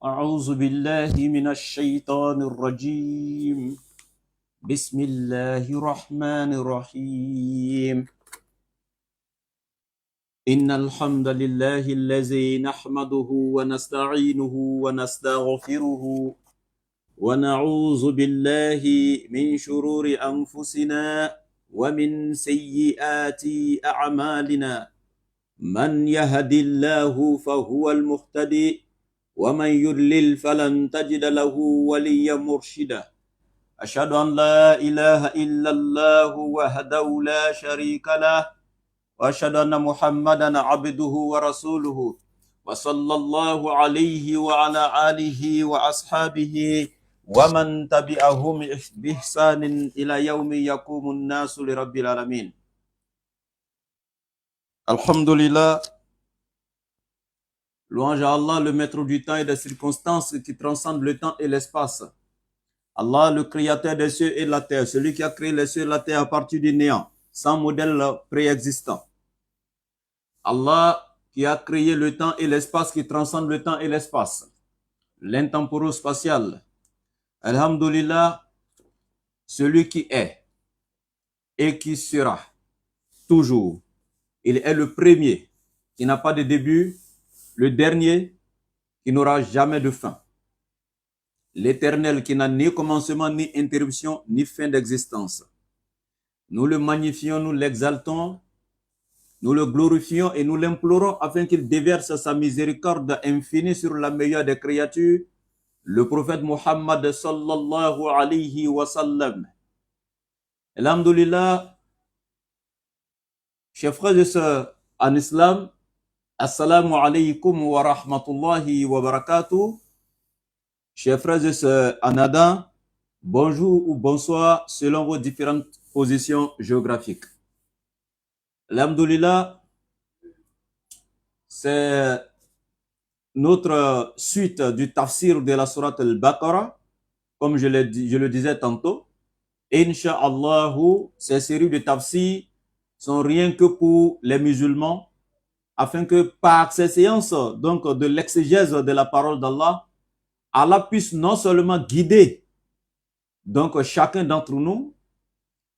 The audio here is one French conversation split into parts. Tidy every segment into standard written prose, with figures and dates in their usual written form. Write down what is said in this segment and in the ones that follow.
أعوذ بالله من الشيطان الرجيم بسم الله الرحمن الرحيم إن الحمد لله الذي نحمده ونستعينه ونستغفره ونعوذ بالله من شرور أنفسنا ومن سيئات أعمالنا من يهد الله فهو المهتدي ومن يضلل فلن تجد له وليا مرشدا أشهد أن لا إله إلا الله وحده لا شريك له وأشهد أن محمدا عبده ورسوله وصلى الله عليه وعلى آله وأصحابه ومن تبعهم بإحسان إلى يوم يقوم الناس لرب العالمين. Alhamdulillah, louange à Allah, le maître du temps et des circonstances qui transcendent le temps et l'espace. Allah, le créateur des cieux et de la terre, celui qui a créé les cieux et la terre à partir du néant, sans modèle préexistant. Allah qui a créé le temps et l'espace, qui transcende le temps et l'espace, l'intemporel-spatial. Alhamdulillah, celui qui est et qui sera toujours. Il est le premier qui n'a pas de début, le dernier qui n'aura jamais de fin. L'éternel qui n'a ni commencement, ni interruption, ni fin d'existence. Nous le magnifions, nous l'exaltons, nous le glorifions et nous l'implorons afin qu'il déverse sa miséricorde infinie sur la meilleure des créatures, le prophète Muhammad sallallahu alayhi wa sallam. Alhamdulillah, chers frères et sœurs en islam, assalamu alaykum wa rahmatullahi wa barakatuh. Chers frères et sœurs en Adam, bonjour ou bonsoir selon vos différentes positions géographiques. Alhamdulillah, c'est notre suite du tafsir de la sourate Al-Baqarah, comme je le disais tantôt. Inch'Allah, ces séries de tafsir sont rien que pour les musulmans, afin que par ces séances donc, de l'exégèse de la parole d'Allah, Allah puisse non seulement guider donc chacun d'entre nous,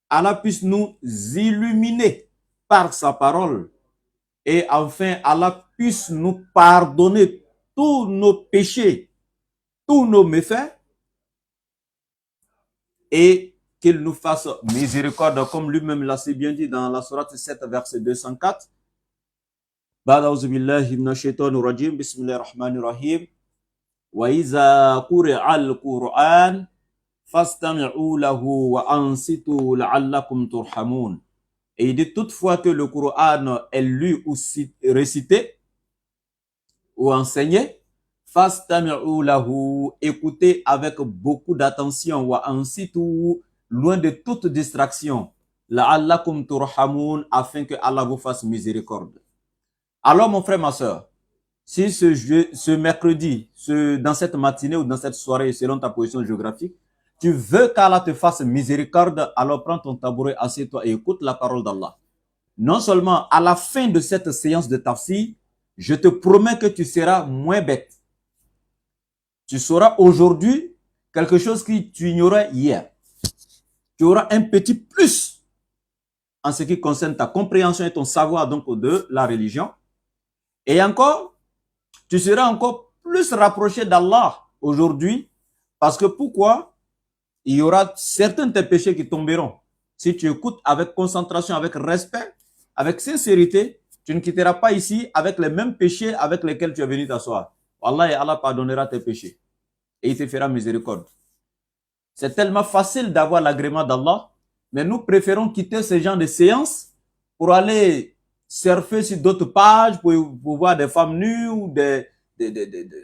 Allah puisse nous illuminer par sa parole et enfin Allah puisse nous pardonner tous nos péchés, tous nos méfaits et qu'il nous fasse miséricorde comme lui-même l'a si bien dit dans la sourate 7 verset 204. Ba'da'uzu billahi minash shaitanir rajim, bismillahir rahmanir rahim. Wa iza quri'al Qur'an fastami'u lahu wa ansitu la'allakum turhamun. Et il dit toutefois que le Coran est lu ou récité ou enseigné, fastami'u lahu, écoutez avec beaucoup d'attention, wa ansitu, loin de toute distraction, la'allakum turhamun, afin que Allah vous fasse miséricorde. Alors mon frère, ma soeur, si ce mercredi, dans cette matinée ou dans cette soirée, selon ta position géographique, tu veux qu'Allah te fasse miséricorde, alors prends ton tabouret, assieds-toi et écoute la parole d'Allah. Non seulement à la fin de cette séance de tafsir, je te promets que tu seras moins bête. Tu sauras aujourd'hui quelque chose que tu ignorais hier. Tu auras un petit plus en ce qui concerne ta compréhension et ton savoir donc de la religion. Et encore, tu seras encore plus rapproché d'Allah aujourd'hui. Parce que pourquoi? Il y aura certains de tes péchés qui tomberont. Si tu écoutes avec concentration, avec respect, avec sincérité, tu ne quitteras pas ici avec les mêmes péchés avec lesquels tu es venu t'asseoir. Wallah, et Allah pardonnera tes péchés. Et il te fera miséricorde. C'est tellement facile d'avoir l'agrément d'Allah, mais nous préférons quitter ce genre de séances pour aller surfer sur d'autres pages, pour voir des femmes nues, ou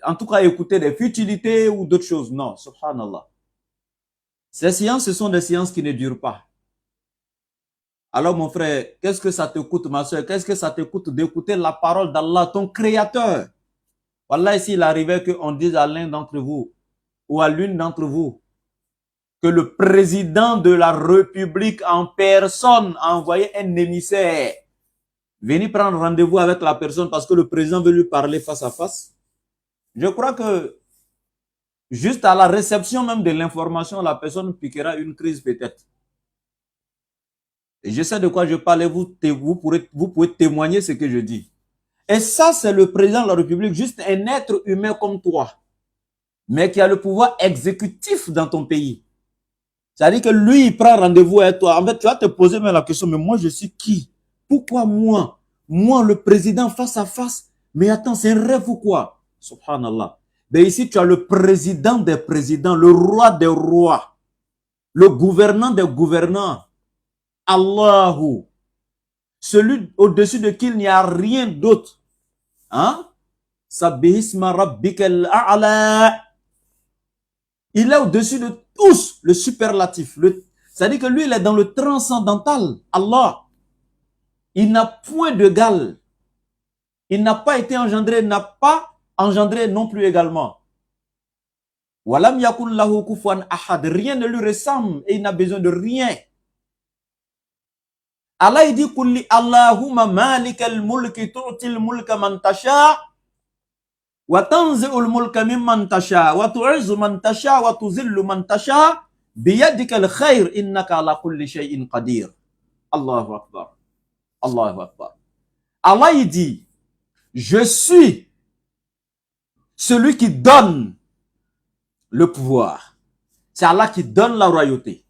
en tout cas écouter des futilités ou d'autres choses. Non, subhanallah. Ces séances, ce sont des séances qui ne durent pas. Alors mon frère, qu'est-ce que ça te coûte, ma soeur? Qu'est-ce que ça te coûte d'écouter la parole d'Allah, ton créateur? Wallah, s'il arrivait qu'on dise à l'un d'entre vous, ou à l'une d'entre vous, que le président de la République en personne a envoyé un émissaire venir prendre rendez-vous avec la personne parce que le président veut lui parler face à face, je crois que juste à la réception même de l'information, la personne piquera une crise peut-être. Et je sais de quoi je parle, vous pouvez témoigner ce que je dis. Et ça, c'est le président de la République, juste un être humain comme toi, mais qui a le pouvoir exécutif dans ton pays. C'est-à-dire que lui, il prend rendez-vous avec toi. En fait, tu vas te poser même la question, mais moi, je suis qui? Pourquoi moi? Moi, le président face à face? Mais attends, c'est un rêve ou quoi? Subhanallah. Mais ici, tu as le président des présidents, le roi des rois, le gouvernant des gouvernants. Allahu. Celui au-dessus de qui il n'y a rien d'autre. Hein? Sabbihisma rabbikal a'la. Il est au-dessus de tous, le superlatif. C'est-à-dire que lui, il est dans le transcendantal. Allah. Il n'a point d'égal. Il n'a pas été engendré, n'a pas engendré non plus également. Walam yakun lahu kufuwan ahad. Rien ne lui ressemble et il n'a besoin de rien. Allah il dit kulli Allahumma malikal mulki tu'til mulka man tasha wa tanzi'ul mulka mimman tasha wa tu'izzu man tasha wa tuzillu man tasha biyadikal khair innaka ala kulli shay'in qadir. Allahu akbar. Allahu akbar. Allah il dit je suis celui qui donne le pouvoir. C'est Allah qui donne la royauté.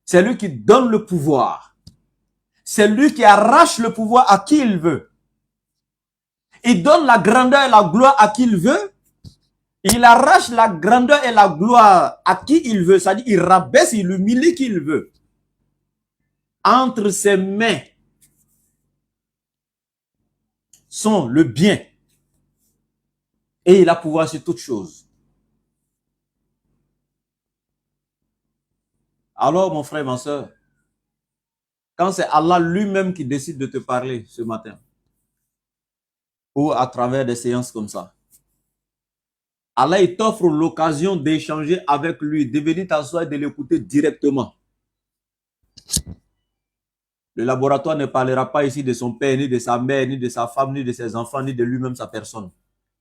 C'est lui qui donne le pouvoir. C'est lui qui arrache le pouvoir à qui il veut. Il donne la grandeur et la gloire à qui il veut. Il arrache la grandeur et la gloire à qui il veut. C'est-à-dire il rabaisse, il humilie qui il veut. Entre ses mains sont le bien. Et il a pouvoir sur toutes choses. Alors, mon frère, ma soeur, quand c'est Allah lui-même qui décide de te parler ce matin, ou à travers des séances comme ça, Allah il t'offre l'occasion d'échanger avec lui, de venir t'asseoir et de l'écouter directement. Le laboratoire ne parlera pas ici de son père, ni de sa mère, ni de sa femme, ni de ses enfants, ni de lui-même, sa personne.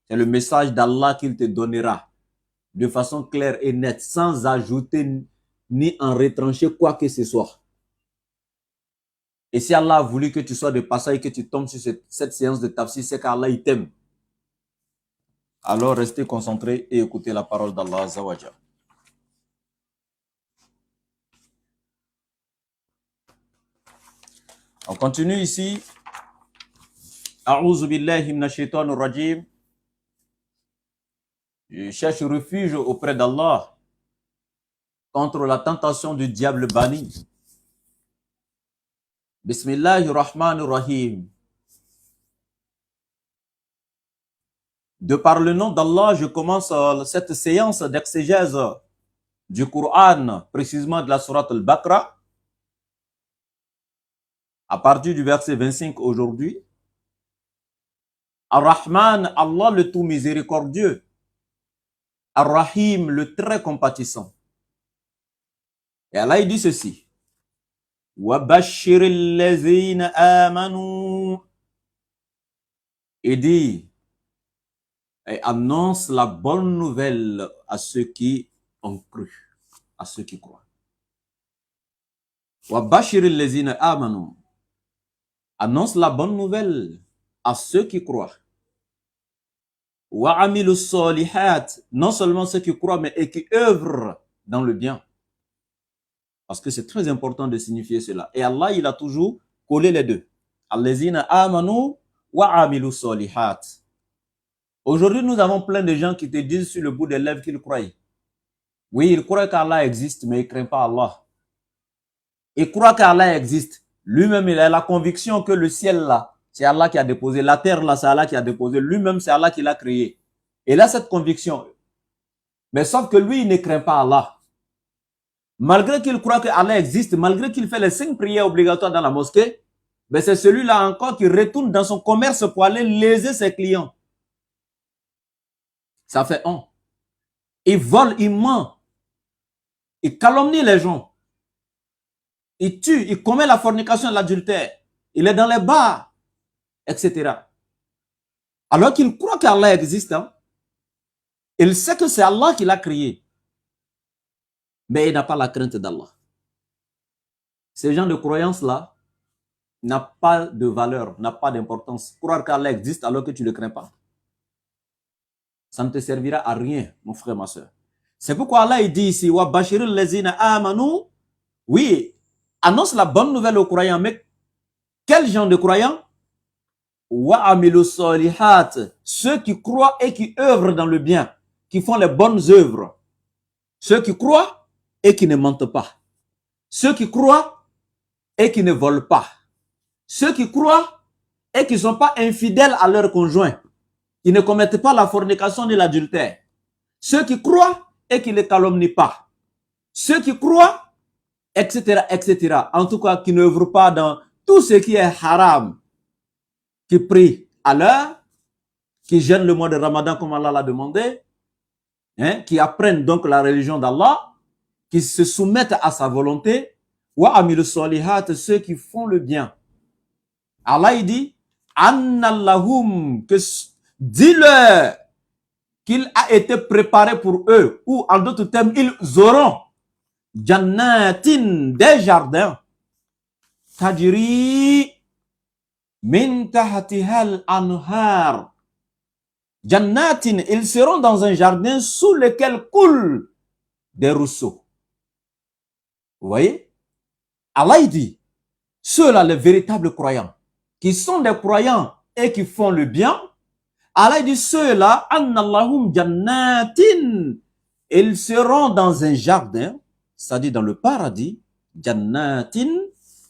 C'est le message d'Allah qu'il te donnera de façon claire et nette, sans ajouter ni en retrancher quoi que ce soit. Et si Allah a voulu que tu sois de passage et que tu tombes sur cette séance de tafsir, c'est qu'Allah il t'aime. Alors restez concentrés et écoutez la parole d'Allah Azza wa Jalla. On continue ici. A'udhu billahi minash shaitanir rajim. Je cherche refuge auprès d'Allah contre la tentation du diable banni. Bismillahirrahmanirrahim. De par le nom d'Allah, je commence cette séance d'exégèse du Coran, précisément de la sourate Al-Baqarah, à partir du verset 25 aujourd'hui. Ar-Rahman, Allah le tout miséricordieux. Ar-Rahim, le très compatissant. Et Allah il dit ceci. Wabashiril lazina amanu. Il dit et annonce la bonne nouvelle à ceux qui ont cru, à ceux qui croient. Wabashiril lazina amanu. Annonce la bonne nouvelle à ceux qui croient. Wa amilu solihat, non seulement ceux qui croient, mais et qui œuvrent dans le bien. Parce que c'est très important de signifier cela. Et Allah, il a toujours collé les deux. Allazina amanu wa amilu solihat. Aujourd'hui, nous avons plein de gens qui te disent sur le bout des lèvres qu'ils croient. Oui, ils croient qu'Allah existe, mais ils ne craignent pas Allah. Ils croient qu'Allah existe. Lui-même, il a la conviction que le ciel là, c'est Allah qui a déposé. La terre là, c'est Allah qui a déposé. Lui-même, c'est Allah qui l'a créé. Et il a cette conviction. Mais sauf que lui, il ne craint pas Allah. Malgré qu'il croit que Allah existe, malgré qu'il fait les 5 prières obligatoires dans la mosquée, ben c'est celui-là encore qui retourne dans son commerce pour aller léser ses clients. Ça fait honte. Il vole, il ment. Il calomnie les gens. Il tue, il commet la fornication et l'adultère. Il est dans les bars, etc. Alors qu'il croit qu'Allah existe. Hein? Il sait que c'est Allah qui l'a créé. mais il n'a pas la crainte d'Allah. Ces gens de croyance-là n'a pas de valeur, n'a pas d'importance. Croire qu'Allah existe alors que tu ne le crains pas, ça ne te servira à rien, mon frère, ma soeur. C'est pourquoi Allah il dit ici, wa bashiril lezina amanu, oui, annonce la bonne nouvelle aux croyants, mais quel genre de croyants? Wa amilu solihat, ceux qui croient et qui œuvrent dans le bien, qui font les bonnes œuvres. Ceux qui croient et qui ne mentent pas. Ceux qui croient et qui ne volent pas. Ceux qui croient et qui ne sont pas infidèles à leur conjoint. Qui ne commettent pas la fornication ni l'adultère. Ceux qui croient et qui ne calomnient pas. Ceux qui croient, etc., etc. En tout cas, qui n'œuvrent pas dans tout ce qui est haram. Qui prient à l'heure, qui jeûnent le mois de Ramadan comme Allah l'a demandé, hein, qui apprennent donc la religion d'Allah, qui se soumettent à sa volonté, wa amilu solihat, ceux qui font le bien. Allah il dit, annallahum, que dis-leur qu'il a été préparé pour eux, ou en d'autres termes, ils auront jannatin, des jardins, tajri min tahtihal anhar. Jannatin, ils seront dans un jardin sous lequel coulent des ruisseaux. Vous voyez? Allah il dit, ceux-là, les véritables croyants, qui sont des croyants et qui font le bien, Allah dit ceux-là, annallahum jannatin, ils seront dans un jardin, c'est-à-dire dans le paradis, jannatin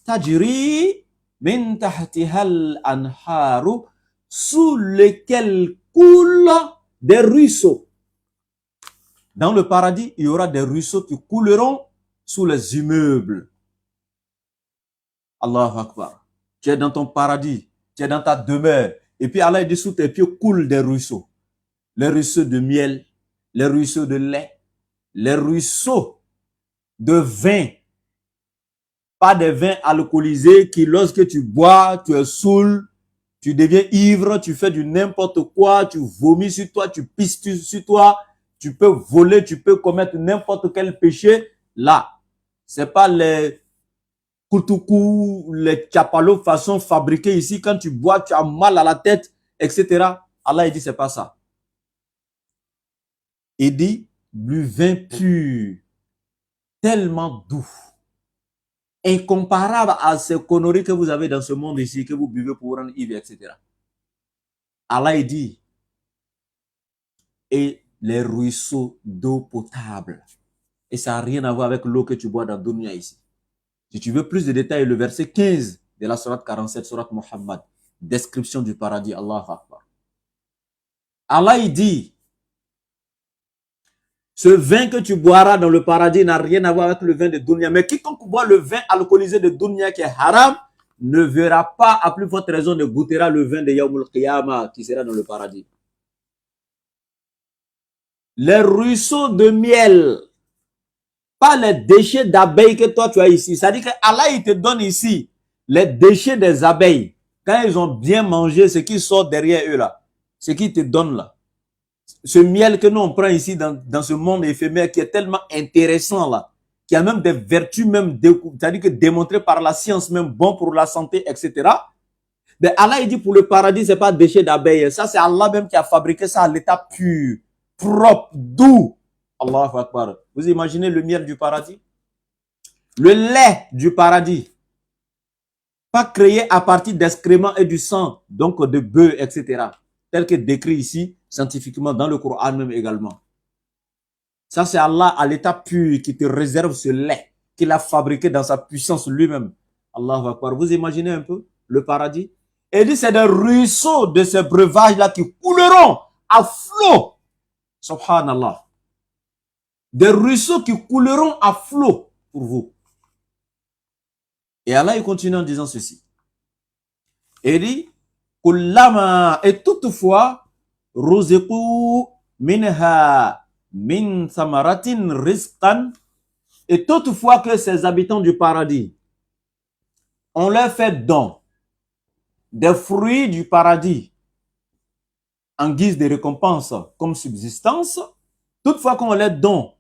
tajri min tahtihal anharu, sous lequel coulent des ruisseaux. Dans le paradis, il y aura des ruisseaux qui couleront sous les immeubles. Allahu Akbar. Tu es dans ton paradis, tu es dans ta demeure, et puis Allah dit sous tes pieds coulent des ruisseaux. Les ruisseaux de miel, les ruisseaux de lait, les ruisseaux de vin. Pas des vins alcoolisés qui, lorsque tu bois, tu es saoul, tu deviens ivre, tu fais du n'importe quoi, tu vomis sur toi, tu pisses sur toi, tu peux voler, tu peux commettre n'importe quel péché. Là, c'est pas les koutoukou, les tchapalos façon fabriqués ici. Quand tu bois, tu as mal à la tête, etc. Allah il dit c'est pas ça. Il dit du vin pur, tellement doux, incomparable à ces conneries que vous avez dans ce monde ici, que vous buvez pour rendre ivre, etc. Allah il dit, et les ruisseaux d'eau potable. Et ça n'a rien à voir avec l'eau que tu bois dans Dunya ici. Si tu veux plus de détails, le verset 15 de la sourate 47, sourate Muhammad, description du paradis, Allah Akbar. Allah il dit, ce vin que tu boiras dans le paradis n'a rien à voir avec le vin de Dunya. Mais quiconque boit le vin alcoolisé de Dunya qui est haram, ne verra pas, à plus forte raison, ne goûtera le vin de Yawmul Qiyamah qui sera dans le paradis. Les ruisseaux de miel, pas les déchets d'abeilles que toi tu as ici. C'est-à-dire que Allah il te donne ici les déchets des abeilles. Quand ils ont bien mangé ce qui sort derrière eux là, ce qui te donne là. Ce miel que nous on prend ici dans ce monde éphémère qui est tellement intéressant là, qui a même des vertus même, c'est-à-dire que démontrées par la science même, bon pour la santé, etc. Mais Allah il dit pour le paradis, c'est pas déchets d'abeilles. Ça c'est Allah même qui a fabriqué ça à l'état pur, propre, doux. Allahu Akbar. Vous imaginez le miel du paradis? Le lait du paradis. Pas créé à partir d'excréments et du sang, donc de bœufs, etc. Tel que décrit ici, scientifiquement, dans le Coran même également. Ça, c'est Allah à l'état pur qui te réserve ce lait qu'il a fabriqué dans sa puissance lui-même. Allahu Akbar. Vous imaginez un peu le paradis? Et il dit, c'est des ruisseaux de ces breuvages-là qui couleront à flot. Subhanallah. Des ruisseaux qui couleront à flot pour vous. Et Allah il continue en disant ceci. Il dit, kullama, et toutefois, ruziqu minha min samaratin rizqan, et toutefois que ces habitants du paradis, on leur fait don des fruits du paradis en guise de récompense comme subsistance, Toutefois, quand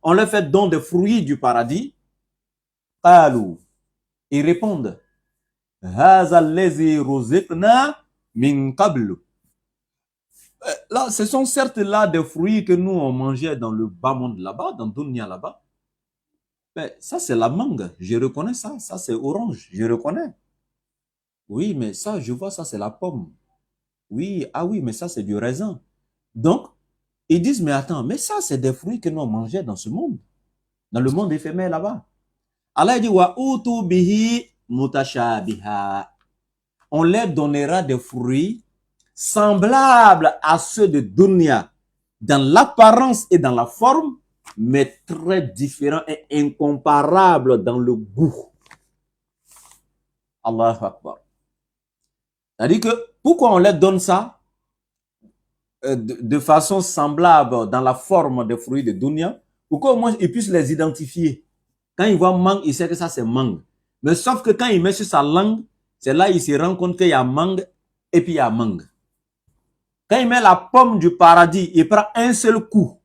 on leur fait don des fruits du paradis, قالوا, ils répondent, هذا الذي رزقنا من قبل. Là, ce sont certes là des fruits que nous on mangeait dans le bas monde là-bas, dans Dunya là-bas. Mais ça c'est la mangue, je reconnais ça. Ça c'est orange, je reconnais. Oui, mais ça, je vois ça c'est la pomme. Oui, ah oui, mais ça c'est du raisin. Donc, ils disent, mais attends, mais ça c'est des fruits que nous on mangeait dans ce monde, dans le monde éphémère là-bas. Allah dit, wa utu bihi mutashabiha. On leur donnera des fruits semblables à ceux de Dunya, dans l'apparence et dans la forme, mais très différents et incomparables dans le goût. Allahu Akbar. C'est-à-dire que, pourquoi on leur donne ça de façon semblable dans la forme des fruits de Dunya? Pourquoi au moins ils puissent les identifier? Quand il voit mangue, il sait que ça c'est mangue. Mais sauf que quand il met sur sa langue, c'est là qu'il se rend compte qu'il y a mangue et puis il y a mangue. Quand il met la pomme du paradis, il prend un seul coup.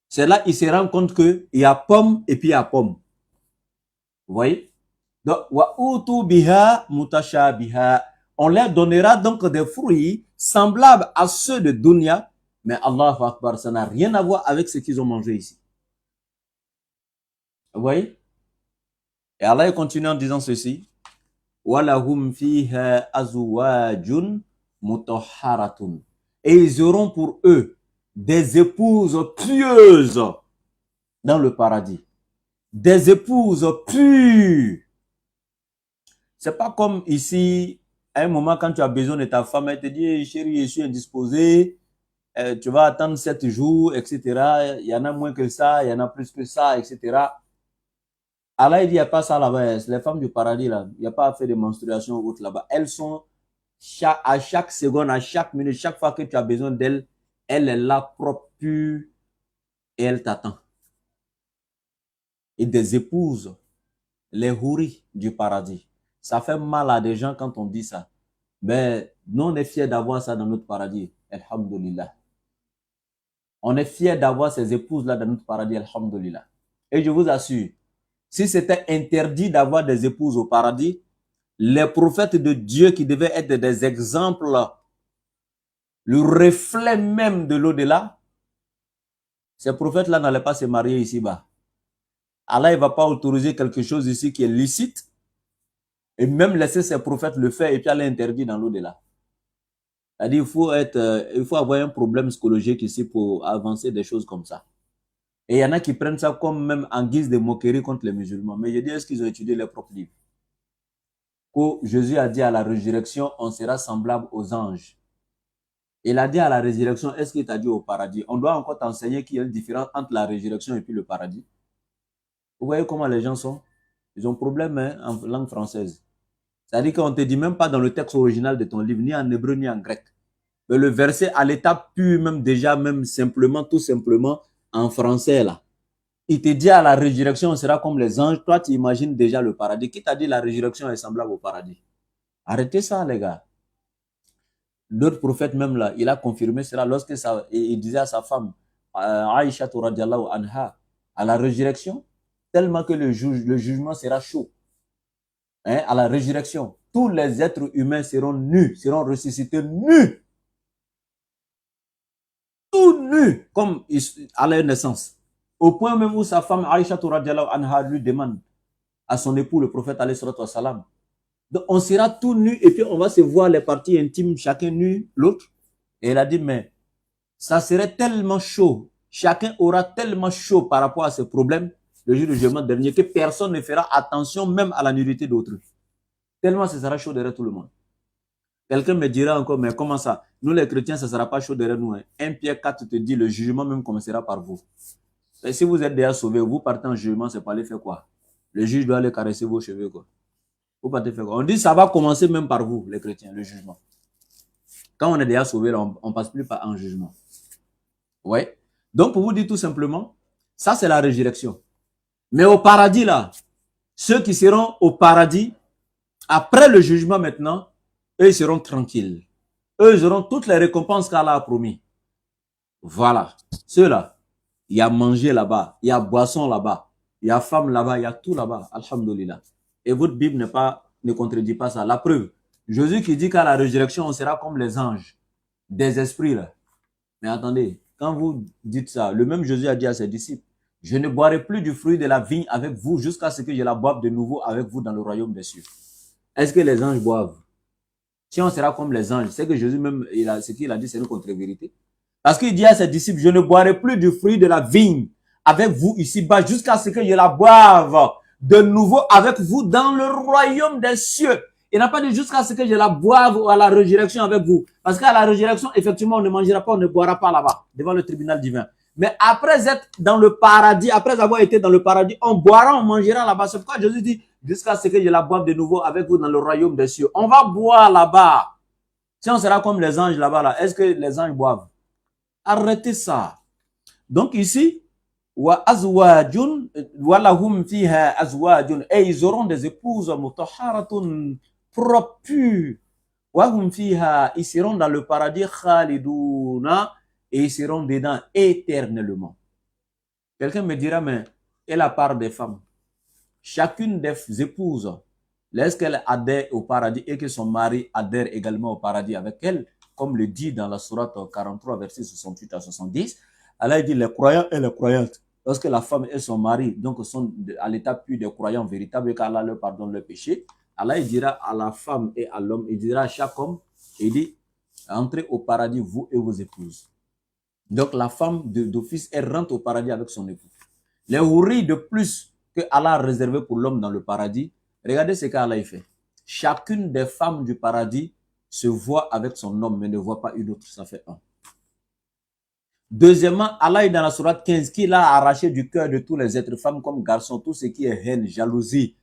C'est là qu'il se rend compte qu'il y a pomme et puis il y a pomme. Vous voyez? Donc, wa utu biha mutashabiha. On leur donnera donc des fruits semblables à ceux de Dunya, mais Allahu Akbar, ça n'a rien à voir avec ce qu'ils ont mangé ici. Vous voyez? Et Allah continue en disant ceci. وَلَهُمْ فِيهَا أَزْوَاجٌ مُطَهَّرَةٌ. Et ils auront pour eux des épouses pieuses dans le paradis. Des épouses pures. C'est pas comme ici, à un moment quand tu as besoin de ta femme, elle te dit, hey, chérie, je suis indisposé, tu vas attendre 7 jours, etc. Il y en a moins que ça, il y en a plus que ça, etc. Allah il dit, il n'y a pas ça là-bas. Les femmes du paradis, là, il n'y a pas à faire de menstruation ou autre là-bas. Elles sont, à chaque seconde, à chaque minute, chaque fois que tu as besoin d'elles, elle est là, propre, pure, et elle t'attend. Et des épouses, les houris du paradis. Ça fait mal à des gens quand on dit ça. Mais nous, on est fiers d'avoir ça dans notre paradis. Alhamdulillah. On est fiers d'avoir ces épouses-là dans notre paradis. Alhamdulillah. Et je vous assure, si c'était interdit d'avoir des épouses au paradis, les prophètes de Dieu qui devaient être des exemples, le reflet même de l'au-delà, ces prophètes-là n'allaient pas se marier ici-bas. Allah ne va pas autoriser quelque chose ici qui est licite et même laisser ces prophètes le faire et puis aller interdire dans l'au-delà. C'est-à-dire il faut avoir un problème psychologique ici pour avancer des choses comme ça. Et il y en a qui prennent ça comme même en guise de moquerie contre les musulmans. Mais je dis, est-ce qu'ils ont étudié leurs propres livres? Que Jésus a dit à la résurrection, on sera semblable aux anges. Il a dit à la résurrection, est-ce qu'il t'a dit au paradis? On doit encore t'enseigner qu'il y a une différence entre la résurrection et puis le paradis. Vous voyez comment les gens sont? Ils ont problème hein, en langue française. C'est-à-dire qu'on ne te dit même pas dans le texte original de ton livre, ni en hébreu, ni en grec. Mais le verset à l'état pur, même déjà, même simplement, tout simplement, en français là. Il te dit à la résurrection, on sera comme les anges. Toi, tu imagines déjà le paradis. Qui t'a dit la résurrection est semblable au paradis? Arrêtez ça, les gars. D'autres prophètes même là, il a confirmé cela lorsque il disait à sa femme, Aïcha radiallahu anha, à la résurrection, tellement que le jugement sera chaud. Hein, à la résurrection, tous les êtres humains seront nus, seront ressuscités nus. Tout nus, comme à leur naissance. Au point même où sa femme Aïcha radiallahu anha lui demande à son époux, le prophète alayhi salatu wassalam, donc on sera tout nus et puis on va se voir les parties intimes, chacun nu, l'autre. Et elle a dit, mais ça serait tellement chaud, chacun aura tellement chaud par rapport à ce problème, le jour du jugement dernier, que personne ne fera attention même à la nudité d'autrui. Tellement ce sera chaud derrière tout le monde. Quelqu'un me dira encore, mais comment ça? Nous les chrétiens, ça ne sera pas chaud derrière nous. Hein. 1 Pierre 4 te dit, le jugement même commencera par vous. Et si vous êtes déjà sauvés, vous partez en jugement, c'est pour aller faire quoi? Le juge doit aller caresser vos cheveux, quoi. Vous partez faire quoi? On dit, ça va commencer même par vous, les chrétiens, le jugement. Quand on est déjà sauvés, on ne passe plus par un jugement. Ouais. Donc, pour vous dire tout simplement, ça, c'est la résurrection. Mais au paradis, là, ceux qui seront au paradis, après le jugement maintenant, eux, ils seront tranquilles. Eux, ils auront toutes les récompenses qu'Allah a promis. Voilà. Ceux-là. il y a manger là-bas, il y a boisson là-bas, il y a femme là-bas, il y a tout là-bas, alhamdoulilah. Et votre Bible ne contredit pas ça. La preuve, Jésus qui dit qu'à la résurrection, on sera comme les anges, des esprits là. Mais attendez, quand vous dites ça, le même Jésus a dit à ses disciples, je ne boirai plus du fruit de la vigne avec vous jusqu'à ce que je la boive de nouveau avec vous dans le royaume des cieux. Est-ce que les anges boivent? Si on sera comme les anges, c'est que Jésus même, ce qu'il a dit, c'est une contre-vérité. Parce qu'il dit à ses disciples, je ne boirai plus du fruit de la vigne avec vous ici-bas jusqu'à ce que je la boive de nouveau avec vous dans le royaume des cieux. Il n'a pas dit jusqu'à ce que je la boive à la résurrection avec vous. Parce qu'à la résurrection, effectivement, on ne mangera pas, on ne boira pas là-bas, devant le tribunal divin. Mais après être dans le paradis, après avoir été dans le paradis, on boira, on mangera là-bas. C'est pourquoi Jésus dit, jusqu'à ce que je la boive de nouveau avec vous dans le royaume des cieux. On va boire là-bas. Si on sera comme les anges là-bas, là, est-ce que les anges boivent? Arrêtez ça. Donc ici, wa azwajun wa lahum fiha azwajun, et ils auront des épouses mutahharatun, propres, pures. Wa hum fiha, ils seront dans le paradis khaliduna, et ils seront dedans éternellement. Quelqu'un me dira, mais et la part des femmes? Chacune des épouses, lorsqu'elle adhère au paradis et que son mari adhère également au paradis avec elle, comme le dit dans la sourate 43, versets 68 à 70, Allah dit les croyants et les croyantes. Lorsque la femme et son mari donc sont à l'état pur des croyants véritables et qu'Allah leur pardonne le péché, Allah il dira à la femme et à l'homme, il dira à chaque homme, il dit, entrez au paradis vous et vos épouses. Donc la femme d'office, elle rentre au paradis avec son époux. Les houris de plus que Allah a réservé pour l'homme dans le paradis, regardez ce qu'Allah fait. Chacune des femmes du paradis se voit avec son homme, mais ne voit pas une autre, ça fait un. Deuxièmement, Allah est dans la sourate 15 qu'il a arraché du cœur de tous les êtres, femmes comme garçons, tout ce qui est haine, jalousie,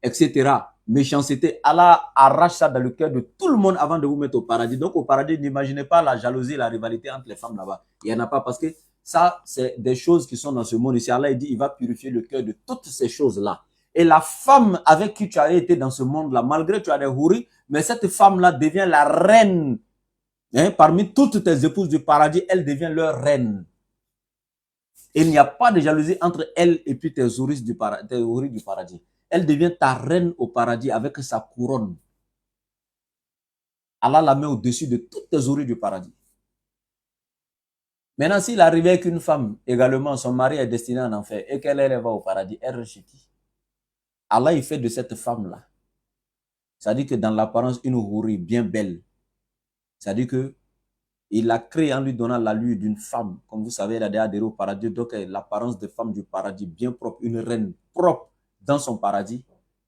etc., méchanceté. Allah arrache ça dans le cœur de tout le monde avant de vous mettre au paradis. Donc au paradis, n'imaginez pas la jalousie, la rivalité entre les femmes là-bas. Il n'y en a pas parce que ça, c'est des choses qui sont dans ce monde ici. Allah il dit, il va purifier le cœur de toutes ces choses-là. Et la femme avec qui tu as été dans ce monde-là, malgré que tu as des houris, mais cette femme-là devient la reine. Parmi toutes tes épouses du paradis, elle devient leur reine. Il n'y a pas de jalousie entre elle et puis tes houris du paradis. Elle devient ta reine au paradis avec sa couronne. Allah la met au-dessus de toutes tes houris du paradis. Maintenant, s'il arrivait qu'une femme, également, son mari est destiné en enfer et qu'elle va au paradis, elle reste chez qui? Allah, il fait de cette femme-là. C'est-à-dire que dans l'apparence, une houri bien belle. C'est-à-dire que il l'a créé en lui donnant l'allure d'une femme. Comme vous savez, elle a déjà adhéré au paradis. Donc, l'apparence de femme du paradis, bien propre, une reine propre dans son paradis.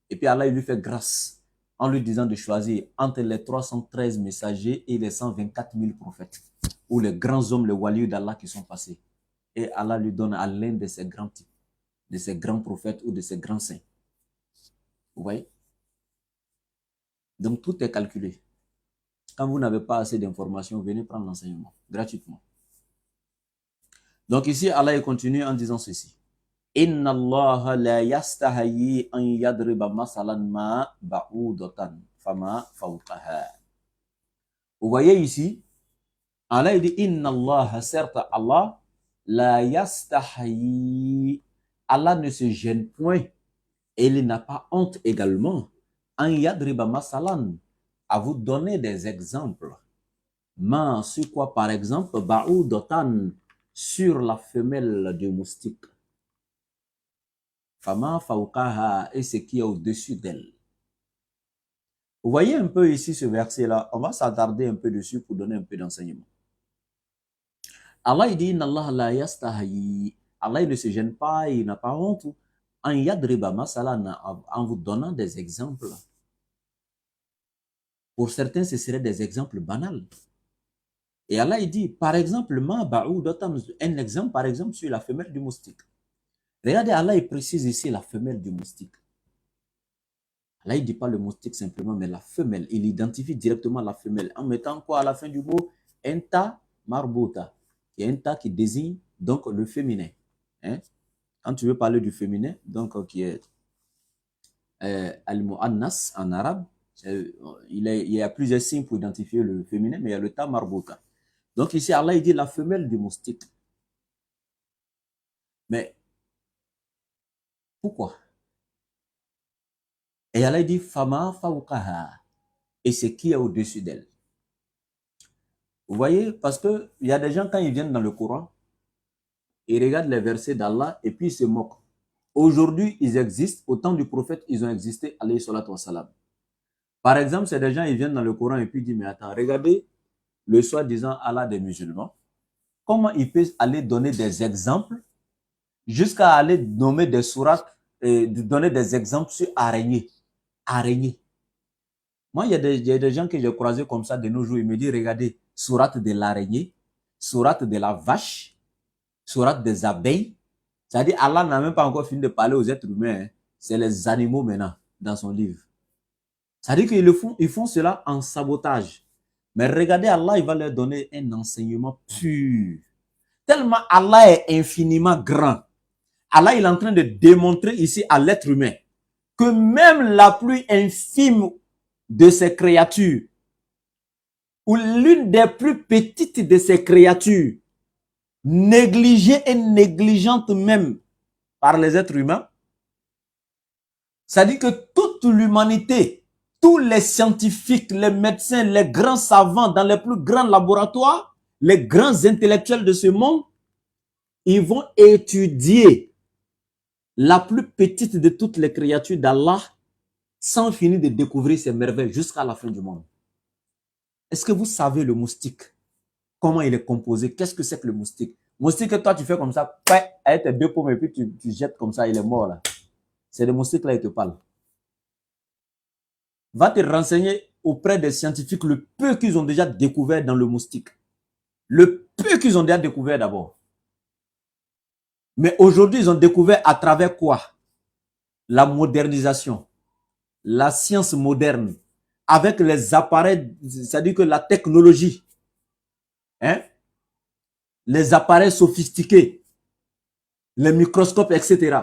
Et puis Allah, il lui fait grâce en lui disant de choisir entre les 313 messagers et les 124 000 prophètes. Ou les grands hommes, les walius d'Allah qui sont passés. Et Allah lui donne à l'un de ces grands types, de ces grands prophètes ou de ces grands saints. Vous voyez? Donc, tout est calculé. Quand vous n'avez pas assez d'informations, venez prendre l'enseignement gratuitement. Donc ici, Allah continue en disant ceci. Inna Allah la yastahayi an yadriba masalan ma ba'udatan fama fawqaha. Vous voyez ici, Allah dit Inna Allah, certes Allah, la yastahayi. Allah ne se gêne point et il n'a pas honte également an yadriba masalan, à vous donner des exemples. Mais sur quoi, par exemple, ba'udatan, sur la femelle du moustique. Fama fawqaha, et ce qui est au-dessus d'elle. Vous voyez un peu ici ce verset-là, on va s'attarder un peu dessus pour donner un peu d'enseignement. Allah il dit, Allah la yastahi. Allah il ne se gêne pas, il n'a pas honte. En yadriba masalan, en vous donnant des exemples. Pour certains, ce seraient des exemples banals. Et Allah il dit, par exemple, un exemple, par exemple, sur la femelle du moustique. Regardez, Allah il précise ici la femelle du moustique. Allah il ne dit pas le moustique simplement, mais la femelle. Il identifie directement la femelle en mettant quoi à la fin du mot? Enta marbuta. Il y a un ta qui désigne donc le féminin. Quand tu veux parler du féminin, donc qui est al-mu'annas en arabe, il y a plusieurs signes pour identifier le féminin, mais il y a le ta marbuta. Donc ici, Allah il dit la femelle du moustique. Mais pourquoi? Et Allah dit Fama fawqaha. Et c'est qui est au-dessus d'elle. Vous voyez, parce qu'il y a des gens, quand ils viennent dans le Coran, ils regardent les versets d'Allah et puis ils se moquent. Aujourd'hui, ils existent. Au temps du prophète, ils ont existé, alayhi salatu wassalam. Par exemple, c'est des gens, ils viennent dans le Coran et puis ils disent, mais attends, regardez le soi-disant Allah des musulmans. Comment il peut aller donner des exemples jusqu'à aller nommer des sourates et donner des exemples sur araignée. Araignée. Moi, il y a des gens que j'ai croisés comme ça de nos jours. Ils me disent, regardez, sourate de l'araignée, sourate de la vache, sourate des abeilles. C'est-à-dire, Allah n'a même pas encore fini de parler aux êtres humains. Hein. C'est les animaux maintenant, dans son livre. C'est-à-dire qu'ils font cela en sabotage. Mais regardez, Allah, il va leur donner un enseignement pur. Tellement Allah est infiniment grand. Allah, il est en train de démontrer ici à l'être humain que même la plus infime de ces créatures, ou l'une des plus petites de ces créatures, négligée et négligente même par les êtres humains, c'est-à-dire que toute l'humanité, tous les scientifiques, les médecins, les grands savants dans les plus grands laboratoires, les grands intellectuels de ce monde, ils vont étudier la plus petite de toutes les créatures d'Allah sans finir de découvrir ses merveilles jusqu'à la fin du monde. Est-ce que vous savez le moustique? Comment il est composé? Qu'est-ce que c'est que le moustique? Moustique, toi, tu fais comme ça, avec tes deux paumes et puis tu jettes comme ça, il est mort là. C'est le moustique là, il te parle. Va te renseigner auprès des scientifiques le peu qu'ils ont déjà découvert dans le moustique. Le peu qu'ils ont déjà découvert d'abord. Mais aujourd'hui, ils ont découvert à travers quoi? La modernisation, la science moderne, avec les appareils, c'est-à-dire que la technologie, hein, les appareils sophistiqués, les microscopes, etc.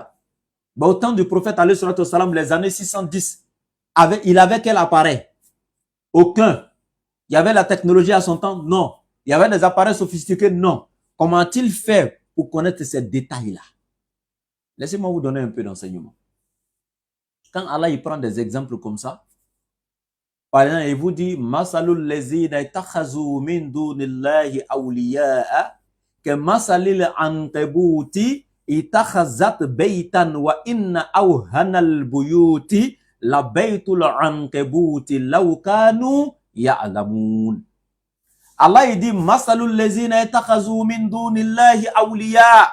Bah, au temps du prophète, alayhi salatu wassalam, les années 610, il avait quel appareil? Aucun. Il y avait la technologie à son temps? Non. Il y avait des appareils sophistiqués? Non. Comment a-t-il fait pour connaître ces détails-là? Laissez-moi vous donner un peu d'enseignement. Quand Allah il prend des exemples comme ça, par exemple, il vous dit Masalul lezina itakhazu min dunillahi awliya'a ke masalil ankabuti itakhazat baytan wa inna awhanal buyuti la baytul ankabuti law kanu ya'lamun. Allah il dit Masalul lezina itakhazu min dunillahi awliya.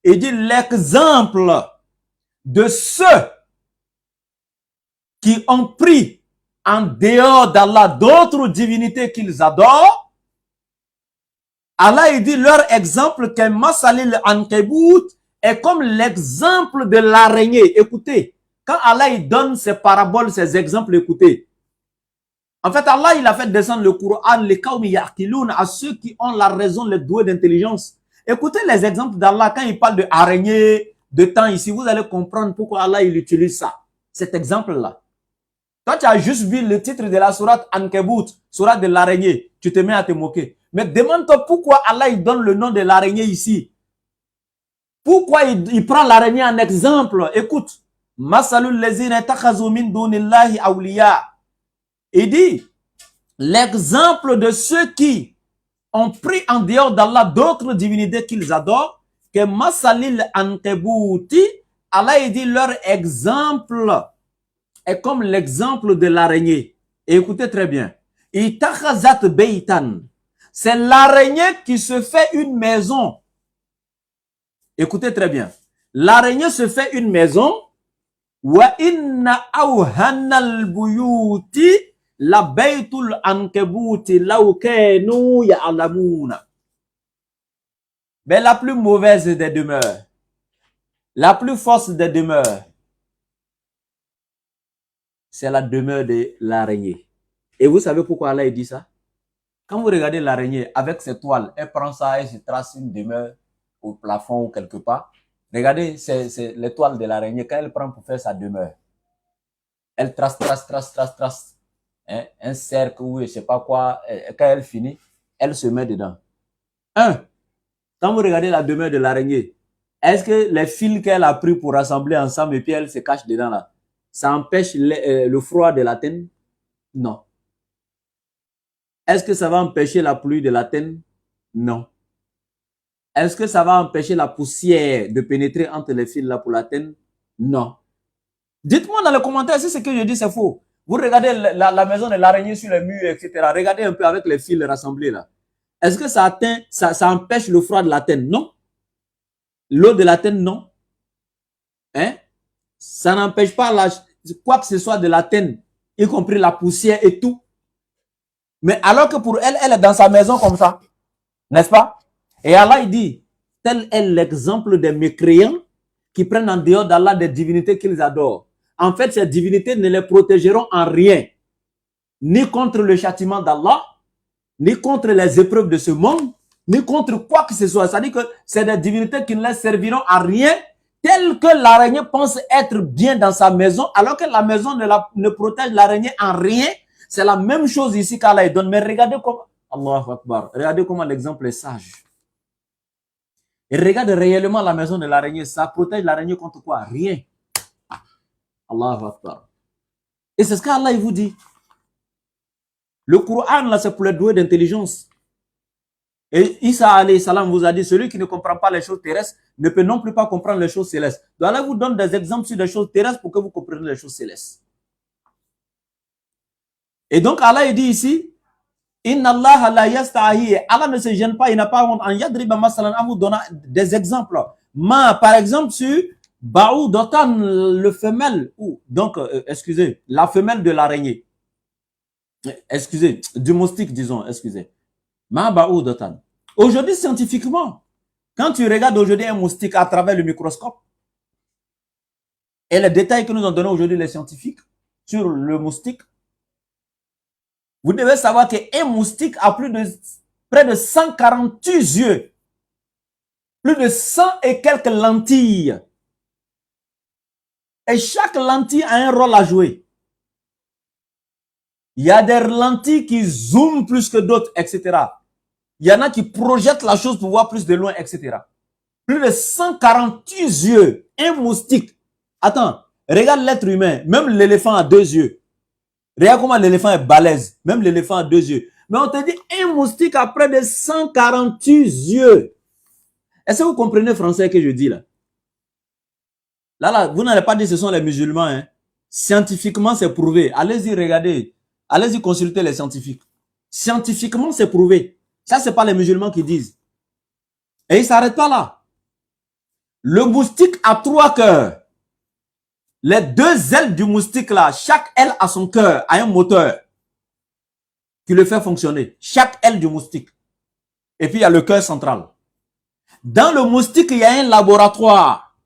Il dit l'exemple de ceux qui ont pris en dehors d'Allah d'autres divinités qu'ils adorent. Allah il dit leur exemple qu'un masalil ankebut est comme l'exemple de l'araignée. Écoutez, quand Allah il donne ses paraboles, ses exemples, écoutez. En fait, Allah il a fait descendre le Coran, les qawmi ya'qiloun, à ceux qui ont la raison, les doués d'intelligence. Écoutez les exemples d'Allah quand il parle de araignée, de temps ici, vous allez comprendre pourquoi Allah il utilise ça, cet exemple-là. Toi, tu as juste vu le titre de la sourate Ankebut, sourate de l'araignée. Tu te mets à te moquer. Mais demande-toi pourquoi Allah il donne le nom de l'araignée ici. Pourquoi il prend l'araignée en exemple? Écoute. Masalul lezina takhazu min dunillahi awliya. Il dit, l'exemple de ceux qui ont pris en dehors d'Allah d'autres divinités qu'ils adorent, que masalil ankebuti, Allah il dit leur exemple est comme l'exemple de l'araignée. Et écoutez très bien. Itakhazat beitan. C'est l'araignée qui se fait une maison. Écoutez très bien. L'araignée se fait une maison. Wa inna awhanal buyuti la baytul ankebuti law kanu ya'lamuna. Mais la plus mauvaise des demeures, la plus fausse des demeures, c'est la demeure de l'araignée. Et vous savez pourquoi Allah dit ça? Quand vous regardez l'araignée avec ses toiles, elle prend ça et se trace une demeure au plafond ou quelque part. Regardez, c'est les toiles de l'araignée. Quand elle prend pour faire sa demeure, elle trace hein, un cercle ou je ne sais pas quoi. Quand elle finit, elle se met dedans. Quand vous regardez la demeure de l'araignée, Est-ce que les fils qu'elle a pris pour rassembler ensemble et puis elle se cache dedans là, ça empêche le froid de l'atteindre? Non. Est-ce que ça va empêcher la pluie de l'atteindre? Non. Est-ce que ça va empêcher la poussière de pénétrer entre les fils là pour l'atteindre? Non. Dites-moi dans les commentaires si ce que je dis c'est faux. Vous regardez la maison de l'araignée sur les murs, etc. Regardez un peu avec les fils rassemblés là. Est-ce que ça atteint, ça empêche le froid de l'atteindre? Non. L'eau de l'atteindre? Non. Hein? Ça n'empêche pas quoi que ce soit de l'atteindre, y compris la poussière et tout. Mais alors que pour elle, elle est dans sa maison comme ça. N'est-ce pas? Et Allah, il dit, tel est l'exemple des mécréants qui prennent en dehors d'Allah des divinités qu'ils adorent. En fait, ces divinités ne les protégeront en rien, ni contre le châtiment d'Allah, ni contre les épreuves de ce monde, ni contre quoi que ce soit. C'est-à-dire que c'est des divinités qui ne les serviront à rien, tel que l'araignée pense être bien dans sa maison, alors que la maison ne protège l'araignée en rien. C'est la même chose ici qu'Allah donne. Mais regardez comment, Allahu Akbar, regardez comment l'exemple est sage. Et regarde réellement la maison de l'araignée. Ça protège l'araignée contre quoi? Rien. Allahu Akbar. Et c'est ce qu'Allah vous dit. Le Coran, là, c'est pour les doués d'intelligence. Et Isa alayhi salam vous a dit, celui qui ne comprend pas les choses terrestres ne peut non plus pas comprendre les choses célestes. Donc Allah vous donne des exemples sur des choses terrestres pour que vous compreniez les choses célestes. Et donc Allah il dit ici, Inna Allah la yastahi. Allah ne se gêne pas, il n'a pas honte. En yadriba masalan, en vous donnant des exemples. Par exemple, sur Baou Dotan, le femelle, donc, excusez, la femelle de l'araignée. Excusez, du moustique, disons, excusez. Ma Baou Dotan. Aujourd'hui, scientifiquement, quand tu regardes aujourd'hui un moustique à travers le microscope, et les détails que nous ont donnés aujourd'hui les scientifiques sur le moustique, vous devez savoir qu'un moustique a près de 148 yeux. Plus de 100 et quelques lentilles. Et chaque lentille a un rôle à jouer. Il y a des lentilles qui zooment plus que d'autres, etc. Il y en a qui projettent la chose pour voir plus de loin, etc. Plus de 148 yeux. Un moustique. Attends, regarde l'être humain. Même l'éléphant a 2 yeux. Regarde comment l'éléphant est balèze. Même l'éléphant a 2 yeux. Mais on te dit, un moustique a près de 148 yeux. Est-ce que vous comprenez le français que je dis là? Là, vous n'allez pas dire que ce sont les musulmans. Hein. Scientifiquement, c'est prouvé. Allez-y, regardez. Allez-y, consulter les scientifiques. Scientifiquement, c'est prouvé. Ça, ce n'est pas les musulmans qui disent. Et ils ne s'arrêtent pas là. Le moustique a 3 cœurs. Les 2 ailes du moustique là, chaque aile a son cœur, a un moteur qui le fait fonctionner. Chaque aile du moustique. Et puis il y a le cœur central. Dans le moustique, il y a un laboratoire.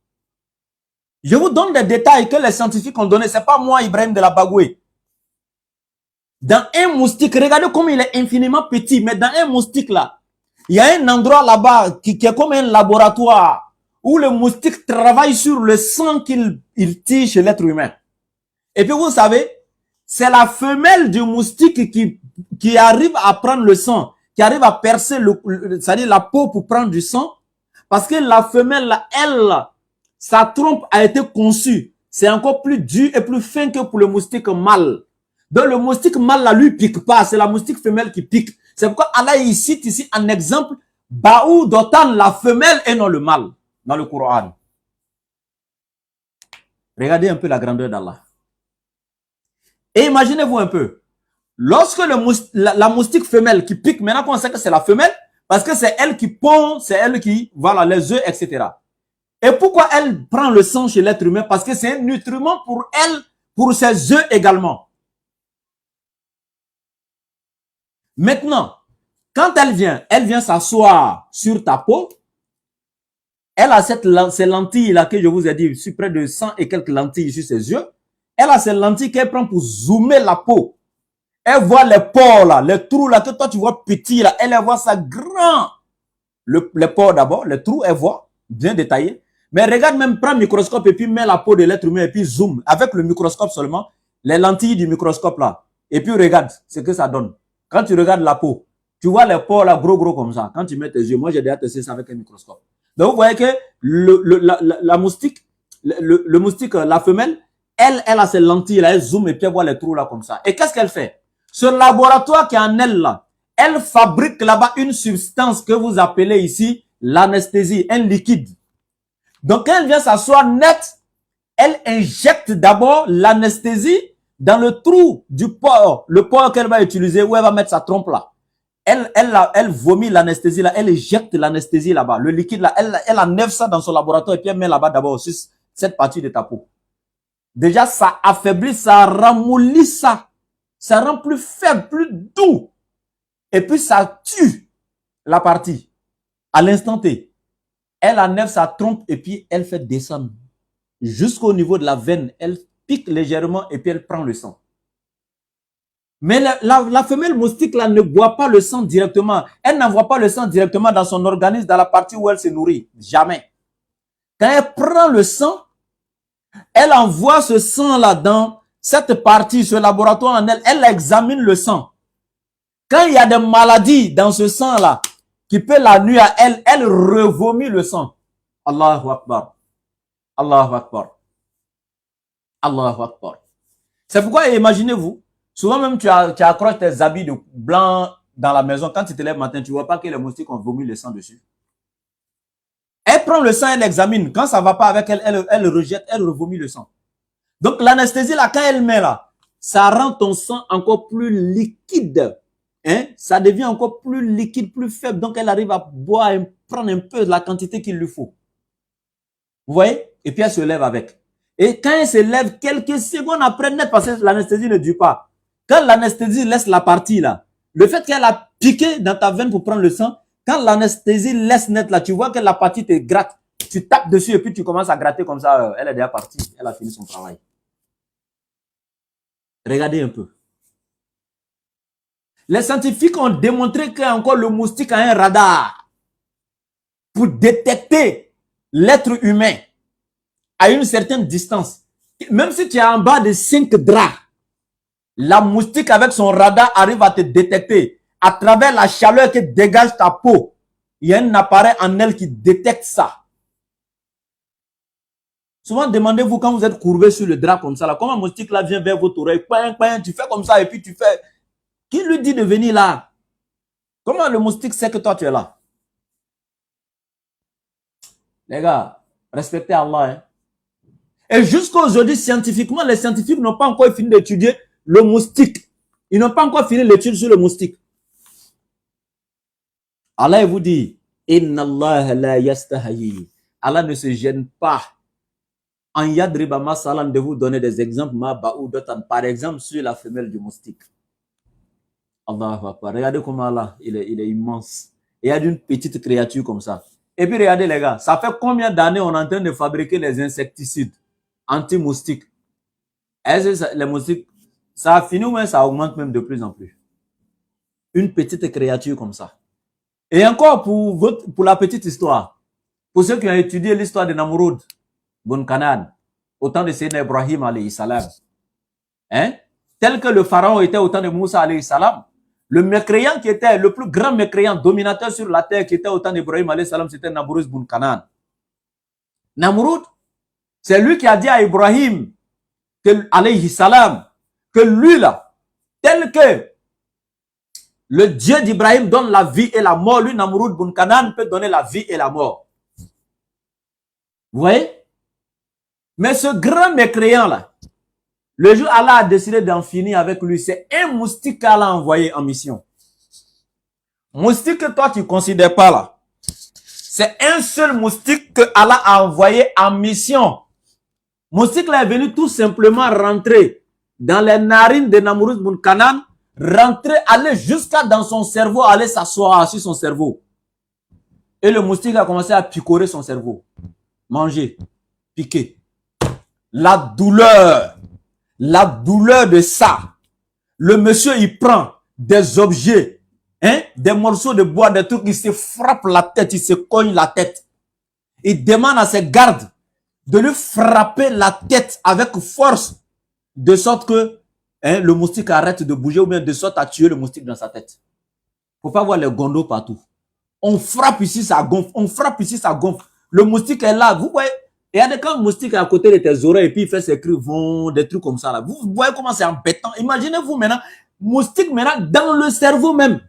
Je vous donne des détails que les scientifiques ont donnés. Ce n'est pas moi, Ibrahim de la Bagoué. Dans un moustique, regardez comme il est infiniment petit, mais dans un moustique là, il y a un endroit là-bas qui est comme un laboratoire où le moustique travaille sur le sang qu'il tire chez l'être humain. Et puis vous savez, c'est la femelle du moustique qui arrive à prendre le sang, qui arrive à percer c'est-à-dire la peau pour prendre du sang, parce que la femelle, elle, sa trompe a été conçue. C'est encore plus dur et plus fin que pour le moustique mâle. Donc le moustique mâle, là, lui, pique pas. C'est la moustique femelle qui pique. C'est pourquoi Allah il cite ici un exemple, Baou Dotan, la femelle et non le mâle, dans le Coran. Regardez un peu la grandeur d'Allah. Et imaginez-vous un peu, lorsque la moustique femelle qui pique, maintenant on sait que c'est la femelle, parce que c'est elle qui pond, c'est elle qui, voilà, les œufs, etc. Et pourquoi elle prend le sang chez l'être humain? Parce que c'est un nutriment pour elle, pour ses œufs également. Maintenant, quand elle vient s'asseoir sur ta peau, elle a ces lentilles-là que je vous ai dit, sur près de 100 et quelques lentilles sur ses yeux. Elle a ces lentilles qu'elle prend pour zoomer la peau. Elle voit les pores là, les trous là, que toi tu vois petits là, elle voit ça grand. Les pores d'abord, les trous, elle voit, bien détaillé. Mais regarde même, prends le microscope et puis mets la peau de l'être humain et puis zoom, avec le microscope seulement, les lentilles du microscope là. Et puis regarde ce que ça donne. Quand tu regardes la peau, tu vois les pores là gros comme ça. Quand tu mets tes yeux, moi j'ai déjà testé ça avec un microscope. Donc, vous voyez que la moustique, le moustique, la femelle, elle a ses lentilles là, elle zoome et puis elle voit les trous là comme ça. Et qu'est-ce qu'elle fait? Ce laboratoire qui est en elle là, elle fabrique là-bas une substance que vous appelez ici l'anesthésie, un liquide. Donc, quand elle vient s'asseoir net, elle injecte d'abord l'anesthésie dans le trou du porc, le porc qu'elle va utiliser, où elle va mettre sa trompe là. Elle vomit l'anesthésie là, elle éjecte l'anesthésie là-bas, le liquide là, elle enlève ça dans son laboratoire et puis elle met là-bas d'abord aussi cette partie de ta peau. Déjà, ça affaiblit, ça ramollit ça. Ça rend plus faible, plus doux. Et puis, ça tue la partie. À l'instant T. Elle enlève sa trompe et puis elle fait descendre jusqu'au niveau de la veine. Elle pique légèrement et puis elle prend le sang. Mais la femelle moustique là ne boit pas le sang directement. Elle n'envoie pas le sang directement dans son organisme, dans la partie où elle se nourrit. Jamais. Quand elle prend le sang, elle envoie ce sang là dans cette partie, ce laboratoire en elle. Elle examine le sang. Quand il y a des maladies dans ce sang là, qui peut la nuire à elle, elle revomit le sang. Allahu Akbar. Allahu Akbar. Allahu Akbar. C'est pourquoi, imaginez-vous, souvent même tu accroches tes habits de blanc dans la maison. Quand tu te lèves le matin, tu ne vois pas que les moustiques ont vomi le sang dessus. Elle prend le sang, elle examine. Quand ça ne va pas avec elle, elle rejette, elle revomit le sang. Donc l'anesthésie, là, quand elle met là, ça rend ton sang encore plus liquide. Hein? Ça devient encore plus liquide, plus faible. Donc elle arrive à boire et prendre un peu de la quantité qu'il lui faut. Vous voyez? Et puis elle se lève avec. Et quand elle se lève, quelques secondes après, net, parce que l'anesthésie ne dure pas. Quand l'anesthésie laisse la partie là, le fait qu'elle a piqué dans ta veine pour prendre le sang, quand l'anesthésie laisse net là, tu vois que la partie te gratte. Tu tapes dessus et puis tu commences à gratter comme ça. Elle est déjà partie. Elle a fini son travail. Regardez un peu. Les scientifiques ont démontré qu'encore le moustique a un radar pour détecter l'être humain à une certaine distance. Même si tu es en bas de 5 draps, la moustique avec son radar arrive à te détecter. À travers la chaleur que dégage ta peau, il y a un appareil en elle qui détecte ça. Souvent, demandez-vous quand vous êtes courbé sur le drap comme ça, là, comment un moustique là vient vers votre oreille, tu fais comme ça et puis tu fais... Qui lui dit de venir là? Comment le moustique sait que toi tu es là? Les gars, respectez Allah. Hein? Et jusqu'à aujourd'hui, scientifiquement, les scientifiques n'ont pas encore fini d'étudier le moustique. Ils n'ont pas encore fini l'étude sur le moustique. Allah vous dit, Inna Allah la yastahayi. Allah ne se gêne pas. En yadriba masalan de vous donner des exemples, par exemple, sur la femelle du moustique. Allahu Akbar. Regardez comment Allah, il est immense. Et il y a une petite créature comme ça. Et puis regardez les gars, ça fait combien d'années on est en train de fabriquer les insecticides anti-moustiques? Est-ce que les moustiques, ça a fini ou même ça augmente même de plus en plus? Une petite créature comme ça. Et encore pour la petite histoire, pour ceux qui ont étudié l'histoire de Namrud, Bun Kanan, au temps de Sayyidina Ibrahim alayhi salam, hein? Tel que le pharaon était au temps de Moussa alayhi salam, le mécréant qui était le plus grand mécréant dominateur sur la terre qui était au temps d'Ibrahim alayhi salam, c'était Namrud Bun Kanan. Namrud, c'est lui qui a dit à Ibrahim alayhi salam que lui là, tel que le Dieu d'Ibrahim donne la vie et la mort, lui Namrud Bun Kanan peut donner la vie et la mort. Vous voyez? Mais ce grand mécréant là, le jour Allah a décidé d'en finir avec lui, c'est un moustique qu'Allah a envoyé en mission. Moustique que toi tu ne considères pas là. C'est un seul moustique que Allah a envoyé en mission. Moustique là est venu tout simplement rentrer dans les narines de Namrud Bun Kanan, rentrer, aller jusqu'à dans son cerveau, aller s'asseoir sur son cerveau. Et le moustique a commencé à picorer son cerveau. Manger, piquer. La douleur de ça. Le monsieur, il prend des objets, hein, des morceaux de bois, des trucs, il se frappe la tête, il se cogne la tête. Il demande à ses gardes de lui frapper la tête avec force, de sorte que hein, le moustique arrête de bouger ou bien de sorte à tuer le moustique dans sa tête. Il ne faut pas voir les gondos partout. On frappe ici, ça gonfle. On frappe ici, ça gonfle. Le moustique est là. Vous voyez, il y a des quand le moustique est à côté de tes oreilles et puis il fait ses cris, vont, des trucs comme ça là. Vous voyez comment c'est embêtant. Imaginez-vous maintenant, moustique maintenant dans le cerveau même.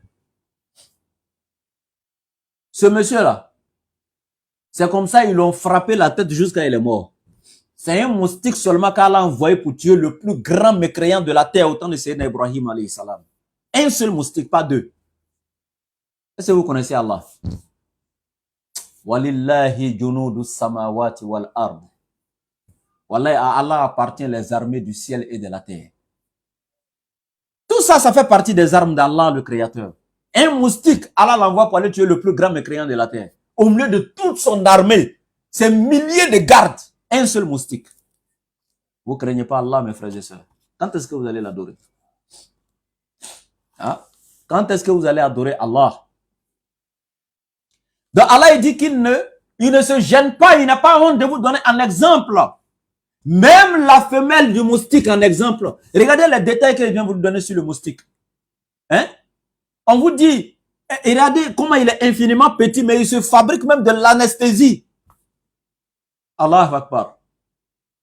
Ce monsieur-là, c'est comme ça, ils l'ont frappé la tête jusqu'à il est mort. C'est un moustique seulement qu'Allah a envoyé pour tuer le plus grand mécréant de la terre au temps de Sayyidina Ibrahim alayhi salam. Un seul moustique, pas deux. Est-ce que vous connaissez Allah? Walillahi junudu samawati wal ard. Wallahi, à Allah appartient les armées du ciel et de la terre. Tout ça, ça fait partie des armes d'Allah, le Créateur. Un moustique, Allah l'envoie pour aller tuer le plus grand mécréant de la terre. Au milieu de toute son armée, c'est milliers de gardes. Un seul moustique. Vous ne craignez pas Allah, mes frères et sœurs. Quand est-ce que vous allez l'adorer? Hein? Quand est-ce que vous allez adorer Allah? Donc Allah il dit qu'il ne se gêne pas, il n'a pas honte de vous donner un exemple. Même la femelle du moustique en exemple. Regardez les détails qu'il vient vous donner sur le moustique. Hein? On vous dit, regardez comment il est infiniment petit, mais il se fabrique même de l'anesthésie. Allah Akbar.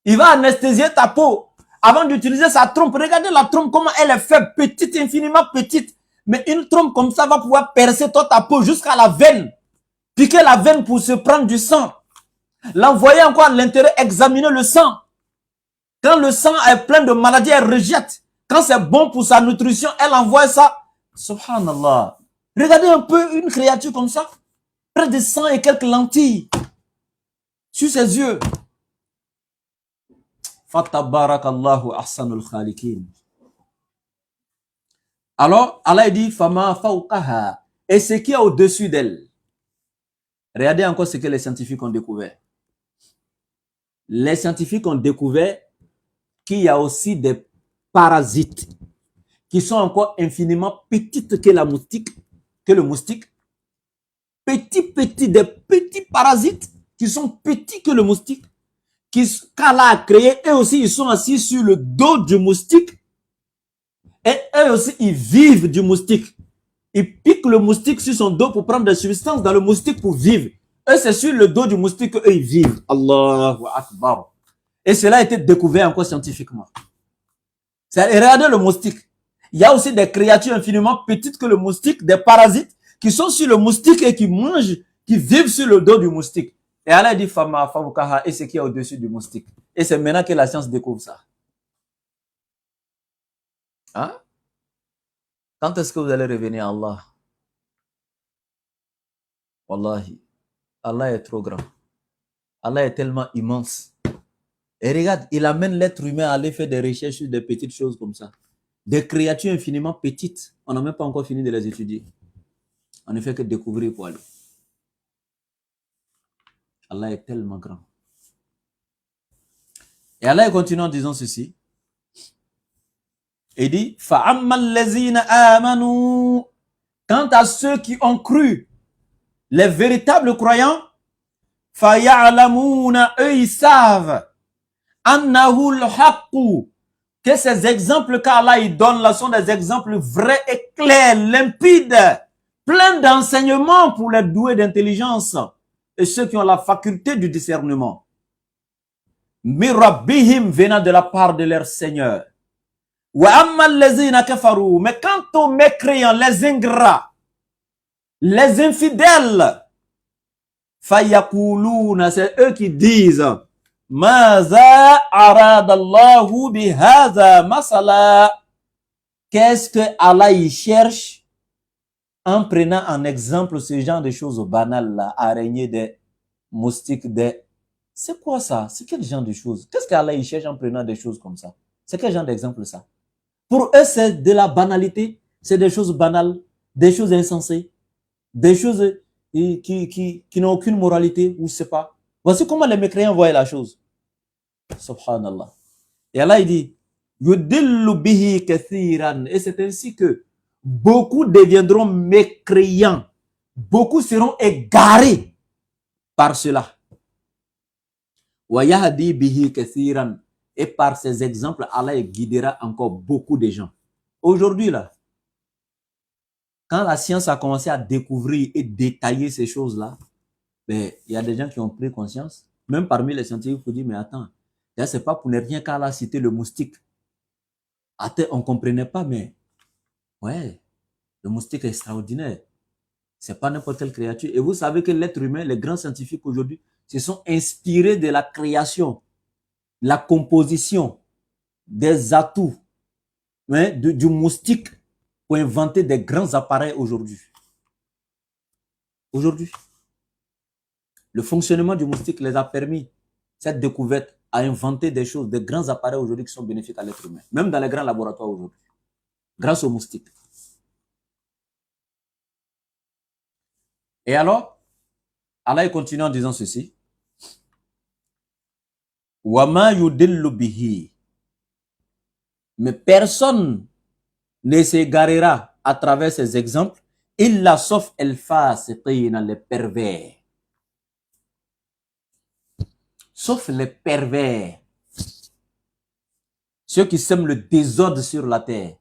Il va anesthésier ta peau avant d'utiliser sa trompe. Regardez la trompe, comment elle est faite, petite, infiniment petite. Mais une trompe comme ça va pouvoir percer toute ta peau jusqu'à la veine. Piquer la veine pour se prendre du sang. L'envoyer encore à l'intérieur, examiner le sang. Quand le sang est plein de maladies, elle rejette. Quand c'est bon pour sa nutrition, elle envoie ça. Subhanallah. Regardez un peu une créature comme ça. Près de 100 et quelques lentilles. Sur ses yeux. Fatabarakallahu ahsanul khaliqin. Alors, Allah dit, Fama fawqaha. Et ce qui est au-dessus d'elle. Regardez encore ce que les scientifiques ont découvert. Les scientifiques ont découvert qu'il y a aussi des parasites qui sont encore infiniment petites que le moustique. Des petits parasites qui sont petits que le moustique, qu'Allah a créé, eux aussi ils sont assis sur le dos du moustique et eux aussi ils vivent du moustique. Ils piquent le moustique sur son dos pour prendre des substances dans le moustique pour vivre. Eux c'est sur le dos du moustique qu'eux ils vivent. Allahu Akbar. Et cela a été découvert encore scientifiquement. Regardez le moustique. Il y a aussi des créatures infiniment petites que le moustique, des parasites, qui sont sur le moustique et qui mangent, qui vivent sur le dos du moustique. Et Allah dit Fama Fawqaha, et ce qui est au-dessus du moustique. Et c'est maintenant que la science découvre ça. Hein? Quand est-ce que vous allez revenir à Allah? Wallahi, Allah est trop grand. Allah est tellement immense. Et regarde, il amène l'être humain à aller faire des recherches sur des petites choses comme ça. Des créatures infiniment petites. On n'a même pas encore fini de les étudier. On ne fait que découvrir pour aller. Allah est tellement grand. Et Allah continue en disant ceci. Il dit, فَأَمَّا الَّذِينَ آمَنُوا. Quant à ceux qui ont cru, les véritables croyants, فَيَعْلَمُونَ, eux ils savent, أَنَّهُ الْحَقُّ, que ces exemples qu'Allah il donne là sont des exemples vrais et clairs, limpides, pleins d'enseignements pour les doués d'intelligence et ceux qui ont la faculté du discernement. Mirabbihim, venant de la part de leur Seigneur. Wa ammal lezina kafaru, mais quant aux mécréants, les ingrats, les infidèles, fayakuluna, c'est eux qui disent, Maza aradallahu bihaza masala. Qu'est-ce que Allah y cherche en prenant en exemple ce genre de choses banales là, araignées, des moustiques, des... C'est quoi ça? C'est quel genre de choses? Qu'est-ce qu'Allah y cherche en prenant des choses comme ça? C'est quel genre d'exemple ça? Pour eux, c'est de la banalité, c'est des choses banales, des choses insensées, des choses qui n'ont aucune moralité, ou je sais pas. Voici comment les mécréants voient la chose. Subhanallah. Et Allah il dit, Yudillu bihi kathiran. Et c'est ainsi que beaucoup deviendront mécréants. Beaucoup seront égarés par cela. Wa yahdi bihi kathiran. Et par ces exemples, Allah guidera encore beaucoup de gens. Aujourd'hui, là, Quand la science a commencé à découvrir et détailler ces choses-là, ben, il y a des gens qui ont pris conscience. Même parmi les scientifiques, il faut dire, mais attends, c'est pas pour ne rien qu'à la citer le moustique. Attends, on ne comprenait pas, mais ouais, le moustique est extraordinaire. C'est pas n'importe quelle créature. Et vous savez que l'être humain, les grands scientifiques aujourd'hui, se sont inspirés de la création, la composition, des atouts, hein, du moustique pour inventer des grands appareils aujourd'hui. Aujourd'hui, le fonctionnement du moustique les a permis, cette découverte, à inventer des choses, des grands appareils aujourd'hui qui sont bénéfiques à l'être humain, même dans les grands laboratoires aujourd'hui, grâce au moustique. Et alors, Allah continue en disant ceci. Wama yudillu bihi. Mais personne ne s'égarera à travers ces exemples, illa sauf el-fasiqina, les pervers. Sauf les pervers. Ceux qui sèment le désordre sur la terre,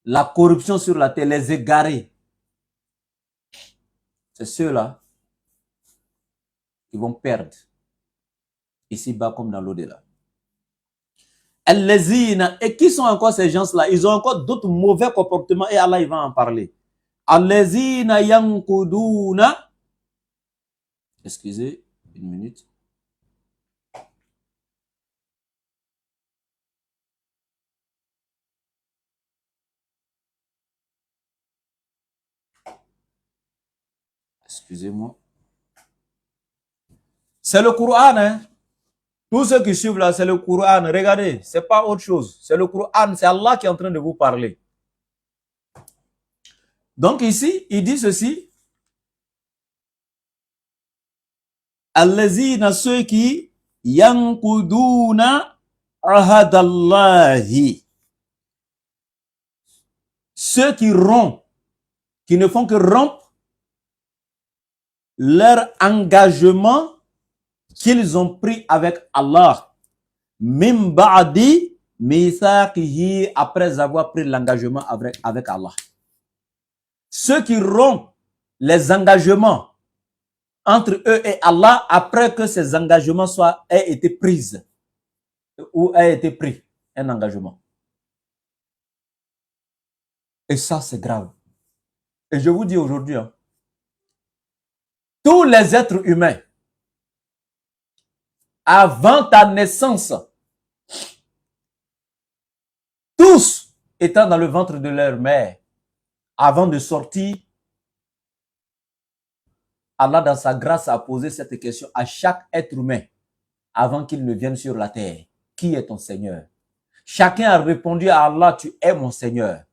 la corruption sur la terre, les égarés. C'est ceux-là qui vont perdre ici-bas comme dans l'au-delà. Et qui sont encore ces gens-là? Ils ont encore d'autres mauvais comportements et Allah il va en parler. Allazina yankuduna. Excusez, une minute. Excusez-moi. C'est le Coran, hein? Tous ceux qui suivent là, c'est le Coran. Regardez, c'est pas autre chose. C'est le Coran, c'est Allah qui est en train de vous parler. Donc ici, il dit ceci. Allazina, ceux qui yankuduna ahadallahi. Ceux qui rompent, qui ne font que rompre leur engagement qu'ils ont pris avec Allah. Min ba'di mithaqihi, après avoir pris l'engagement avec Allah. Ceux qui rompent les engagements entre eux et Allah après que ces engagements aient été pris ou aient été pris, un engagement. Et ça, c'est grave. Et je vous dis aujourd'hui, hein, tous les êtres humains, avant ta naissance, tous étant dans le ventre de leur mère, avant de sortir, Allah dans sa grâce a posé cette question à chaque être humain avant qu'il ne vienne sur la terre. Qui est ton Seigneur? Chacun a répondu à Allah, tu es mon Seigneur.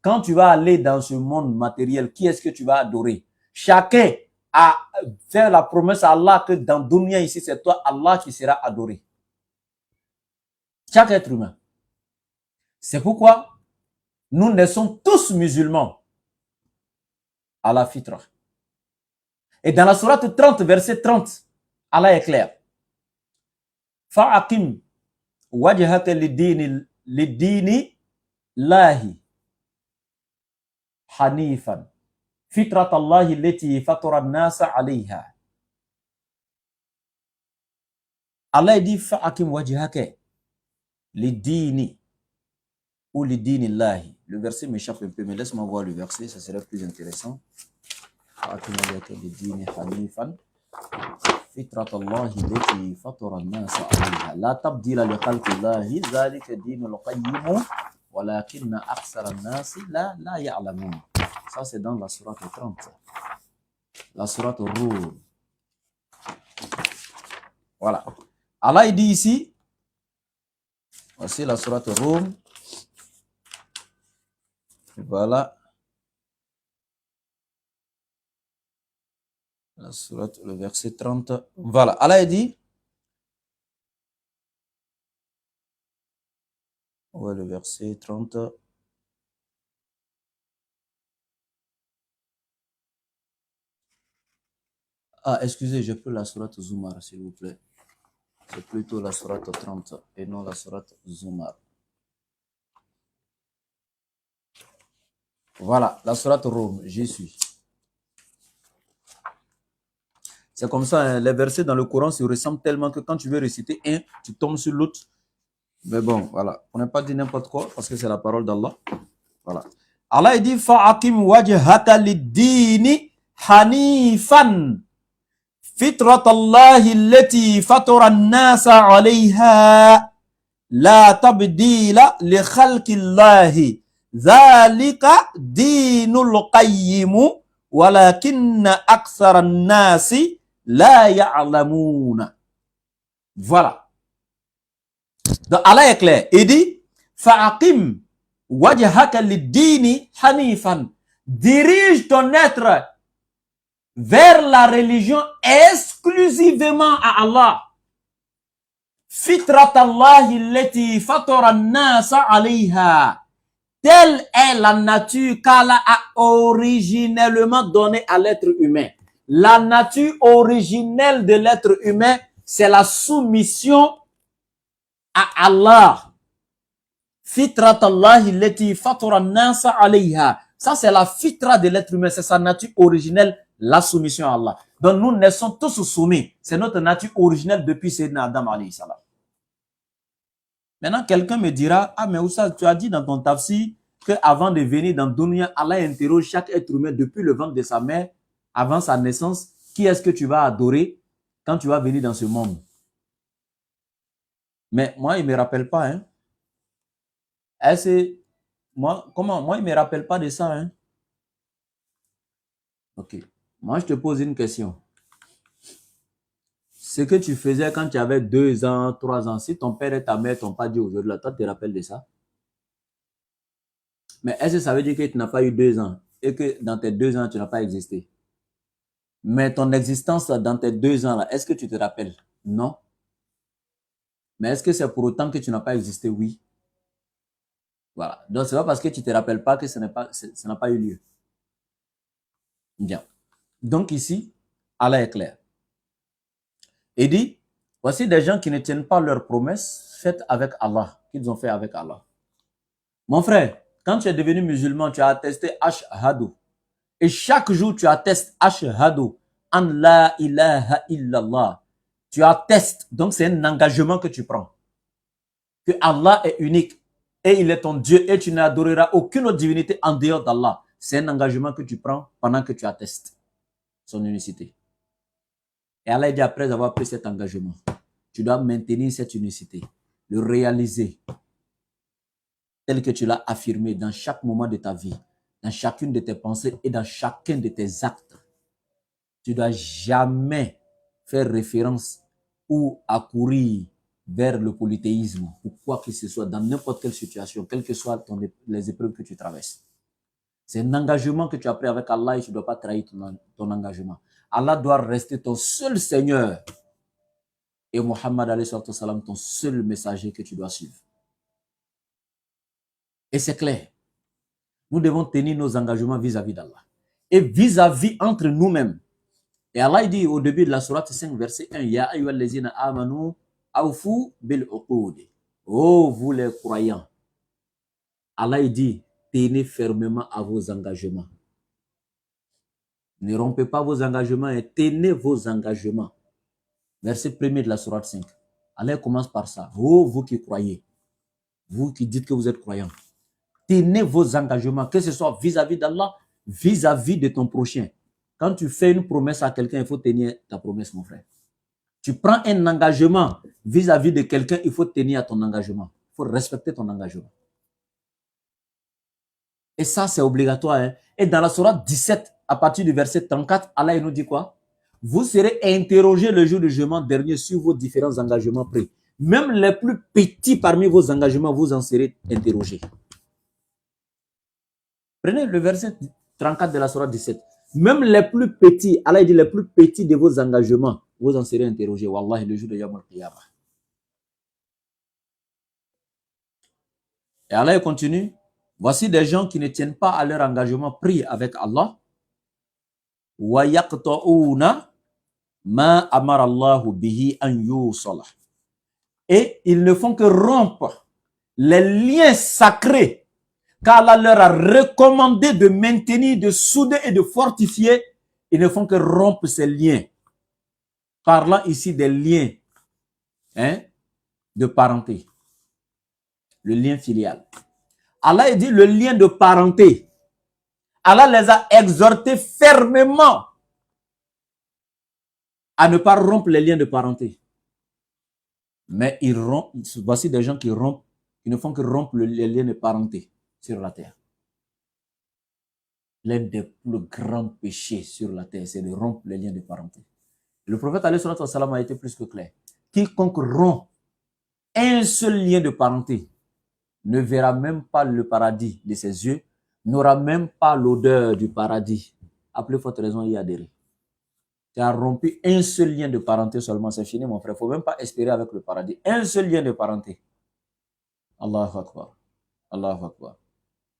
Quand tu vas aller dans ce monde matériel, qui est-ce que tu vas adorer? Chacun a fait la promesse à Allah que dans Dunya ici, c'est toi, Allah, qui sera adoré. Chaque être humain. C'est pourquoi nous naissons tous musulmans à la fitra. Et dans la sourate 30, verset 30, Allah est clair. Fa'akim wajhaka lidini lahi hanifan fitrat Allahi lati fatara an-nasa alayha. Allah dit fa'akim wajhaka lidini ou lidini lahi. Le verset m'échappe un peu, mais laisse-moi voir le verset, ça serait plus intéressant. Fa'akim wajhaka lidini hanifan فطرة الله التي فطر الناس عليها لا تبديل لخلق الله ذلك الدين القيم ولكن أكثر الناس لا يعلمون. Ça c'est dans la sourate 30, la sourate Rum. Voilà. Allah il dit ici, voici la sourate Rum. Voilà. La sourate, le verset 30. Voilà. Allah a dit. Ouais, le verset 30. Ah, excusez, je peux la sourate Zumar, s'il vous plaît. C'est plutôt la sourate 30 et non la sourate Zumar. Voilà, la sourate Rum, j'y suis. C'est comme ça, hein, les versets dans le Coran se ressemblent tellement que quand tu veux réciter un, tu tombes sur l'autre. Mais bon, voilà. On n'a pas dit n'importe quoi parce que c'est la parole d'Allah. Voilà. Allah dit fa'akim wajhaka lid-dini hanifan fitratallahi allati fatara an-nasa 'alayha la tabdila li khalqillahi dhalika dinul qayyim walakinna akthara an-nasi la ya'lamuna. Voilà. Donc Allah est clair. Il dit fa'akim wajhaka lid-dini hanifan. Dirige ton être vers la religion exclusivement à Allah. Fitratallahi allati fatara an-nasa 'alayha. Telle est la nature qu'Allah a originellement donnée à l'être humain. La nature originelle de l'être humain, c'est la soumission à Allah. Fitratallahi allati fatara an-nasa 'alayha. Ça, c'est la fitra de l'être humain, c'est sa nature originelle, la soumission à Allah. Donc, nous naissons tous soumis. C'est notre nature originelle depuis Sayyidina Adam alayhi salam. Maintenant, quelqu'un me dira, ah, mais Oussa, tu as dit dans ton tafsir qu'avant de venir dans Dunya, Allah interroge chaque être humain depuis le ventre de sa mère, avant sa naissance, qui est-ce que tu vas adorer quand tu vas venir dans ce monde? Mais moi, il ne me rappelle pas, hein. Moi, il ne me rappelle pas de ça, hein. Ok. Moi, je te pose une question. Ce que tu faisais quand tu avais 2 ans, 3 ans, si ton père et ta mère t'ont pas dit aujourd'hui, toi, tu te rappelles de ça? Mais est-ce que ça veut dire que tu n'as pas eu 2 ans et que dans tes 2 ans, tu n'as pas existé? Mais ton existence dans tes 2 ans, là, est-ce que tu te rappelles? Non. Mais est-ce que c'est pour autant que tu n'as pas existé? Oui. Voilà. Donc, c'est pas parce que tu ne te rappelles pas que ça n'a pas eu lieu. Bien. Donc ici, Allah est clair. Il dit, voici des gens qui ne tiennent pas leurs promesses faites avec Allah, qu'ils ont fait avec Allah. Mon frère, quand tu es devenu musulman, tu as attesté Ashhadu. Et chaque jour, tu attestes Ashhadu an la ilaha illallah. Tu attestes. Donc, c'est un engagement que tu prends. Que Allah est unique et il est ton Dieu et tu n'adoreras aucune autre divinité en dehors d'Allah. C'est un engagement que tu prends pendant que tu attestes son unicité. Et Allah dit après avoir pris cet engagement, tu dois maintenir cette unicité, le réaliser tel que tu l'as affirmé dans chaque moment de ta vie, dans chacune de tes pensées et dans chacun de tes actes. Tu ne dois jamais faire référence ou accourir vers le polythéisme ou quoi que ce soit dans n'importe quelle situation, quelles que soient les épreuves que tu traverses. C'est un engagement que tu as pris avec Allah et tu ne dois pas trahir ton engagement. Allah doit rester ton seul Seigneur et Muhammad alayhi salam ton seul messager que tu dois suivre. Et c'est clair. Nous devons tenir nos engagements vis-à-vis d'Allah et vis-à-vis entre nous-mêmes. Et Allah dit au début de la sourate 5, verset 1, Ya ayyuhallazina amanu awfu bil uqud. Oh, vous les croyants. Allah dit, tenez fermement à vos engagements. Ne rompez pas vos engagements et tenez vos engagements. Verset 1 de la sourate 5. Allah commence par ça. Oh, vous qui croyez, vous qui dites que vous êtes croyants, tenez vos engagements, que ce soit vis-à-vis d'Allah, vis-à-vis de ton prochain. Quand tu fais une promesse à quelqu'un, il faut tenir ta promesse, mon frère. Tu prends un engagement vis-à-vis de quelqu'un, il faut tenir ton engagement. Il faut respecter ton engagement. Et ça, c'est obligatoire. Hein? Et dans la sourate 17, à partir du verset 34, Allah nous dit quoi? Vous serez interrogés le jour du jugement dernier sur vos différents engagements pris. Même les plus petits parmi vos engagements, vous en serez interrogés. Prenez le verset 34 de la sourate 17. Même les plus petits, Allah dit les plus petits de vos engagements, vous en serez interrogés. Wallahi, le jour de Yawm al-Qiyamah. Et Allah continue. Voici des gens qui ne tiennent pas à leur engagement pris avec Allah. Wa yaqta'una ma amara Allahu bihi an yusala. Et ils ne font que rompre les liens sacrés qu'Allah leur a recommandé de maintenir, de souder et de fortifier, ils ne font que rompre ces liens. Parlant ici des liens de parenté. Le lien filial. Allah dit le lien de parenté. Allah les a exhortés fermement à ne pas rompre les liens de parenté. Mais ils rompent, voici des gens qui rompent, qui ne font que rompre les liens de parenté sur la terre. L'un des plus grands péchés sur la terre, c'est de rompre les liens de parenté. Le prophète alayhi salatu wa salam a été plus que clair. Quiconque rompt un seul lien de parenté ne verra même pas le paradis de ses yeux, n'aura même pas l'odeur du paradis. À plus forte raison, y adhérer. Tu as rompu un seul lien de parenté seulement, c'est fini mon frère. Il ne faut même pas espérer avec le paradis. Un seul lien de parenté. Allahu Akbar. Allahu Akbar.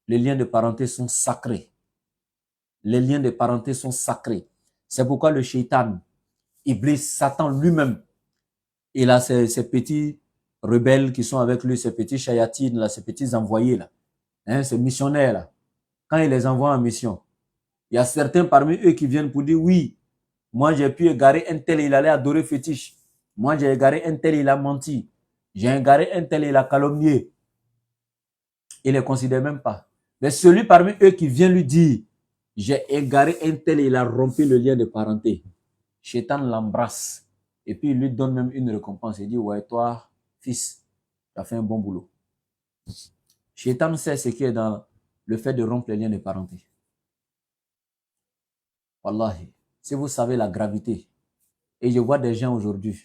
Les liens de parenté sont sacrés. Les liens de parenté sont sacrés. C'est pourquoi le shaitan, Iblis, Satan lui-même, il a ces petits rebelles qui sont avec lui, ces petits chayatines, là, ces petits envoyés, là, ces missionnaires. Là. Quand il les envoie en mission, il y a certains parmi eux qui viennent pour dire, oui, moi j'ai pu égarer un tel, il allait adorer fétiche. Moi j'ai égaré un tel, il a menti. J'ai égaré un tel, il a calomnié. Il ne les considère même pas. Mais celui parmi eux qui vient lui dire, j'ai égaré un tel, il a rompu le lien de parenté. Shaitan l'embrasse. Et puis il lui donne même une récompense. Il dit, ouais, toi, fils, tu as fait un bon boulot. Shaitan sait ce qui est dans le fait de rompre les liens de parenté. Wallahi, si vous savez la gravité, et je vois des gens aujourd'hui,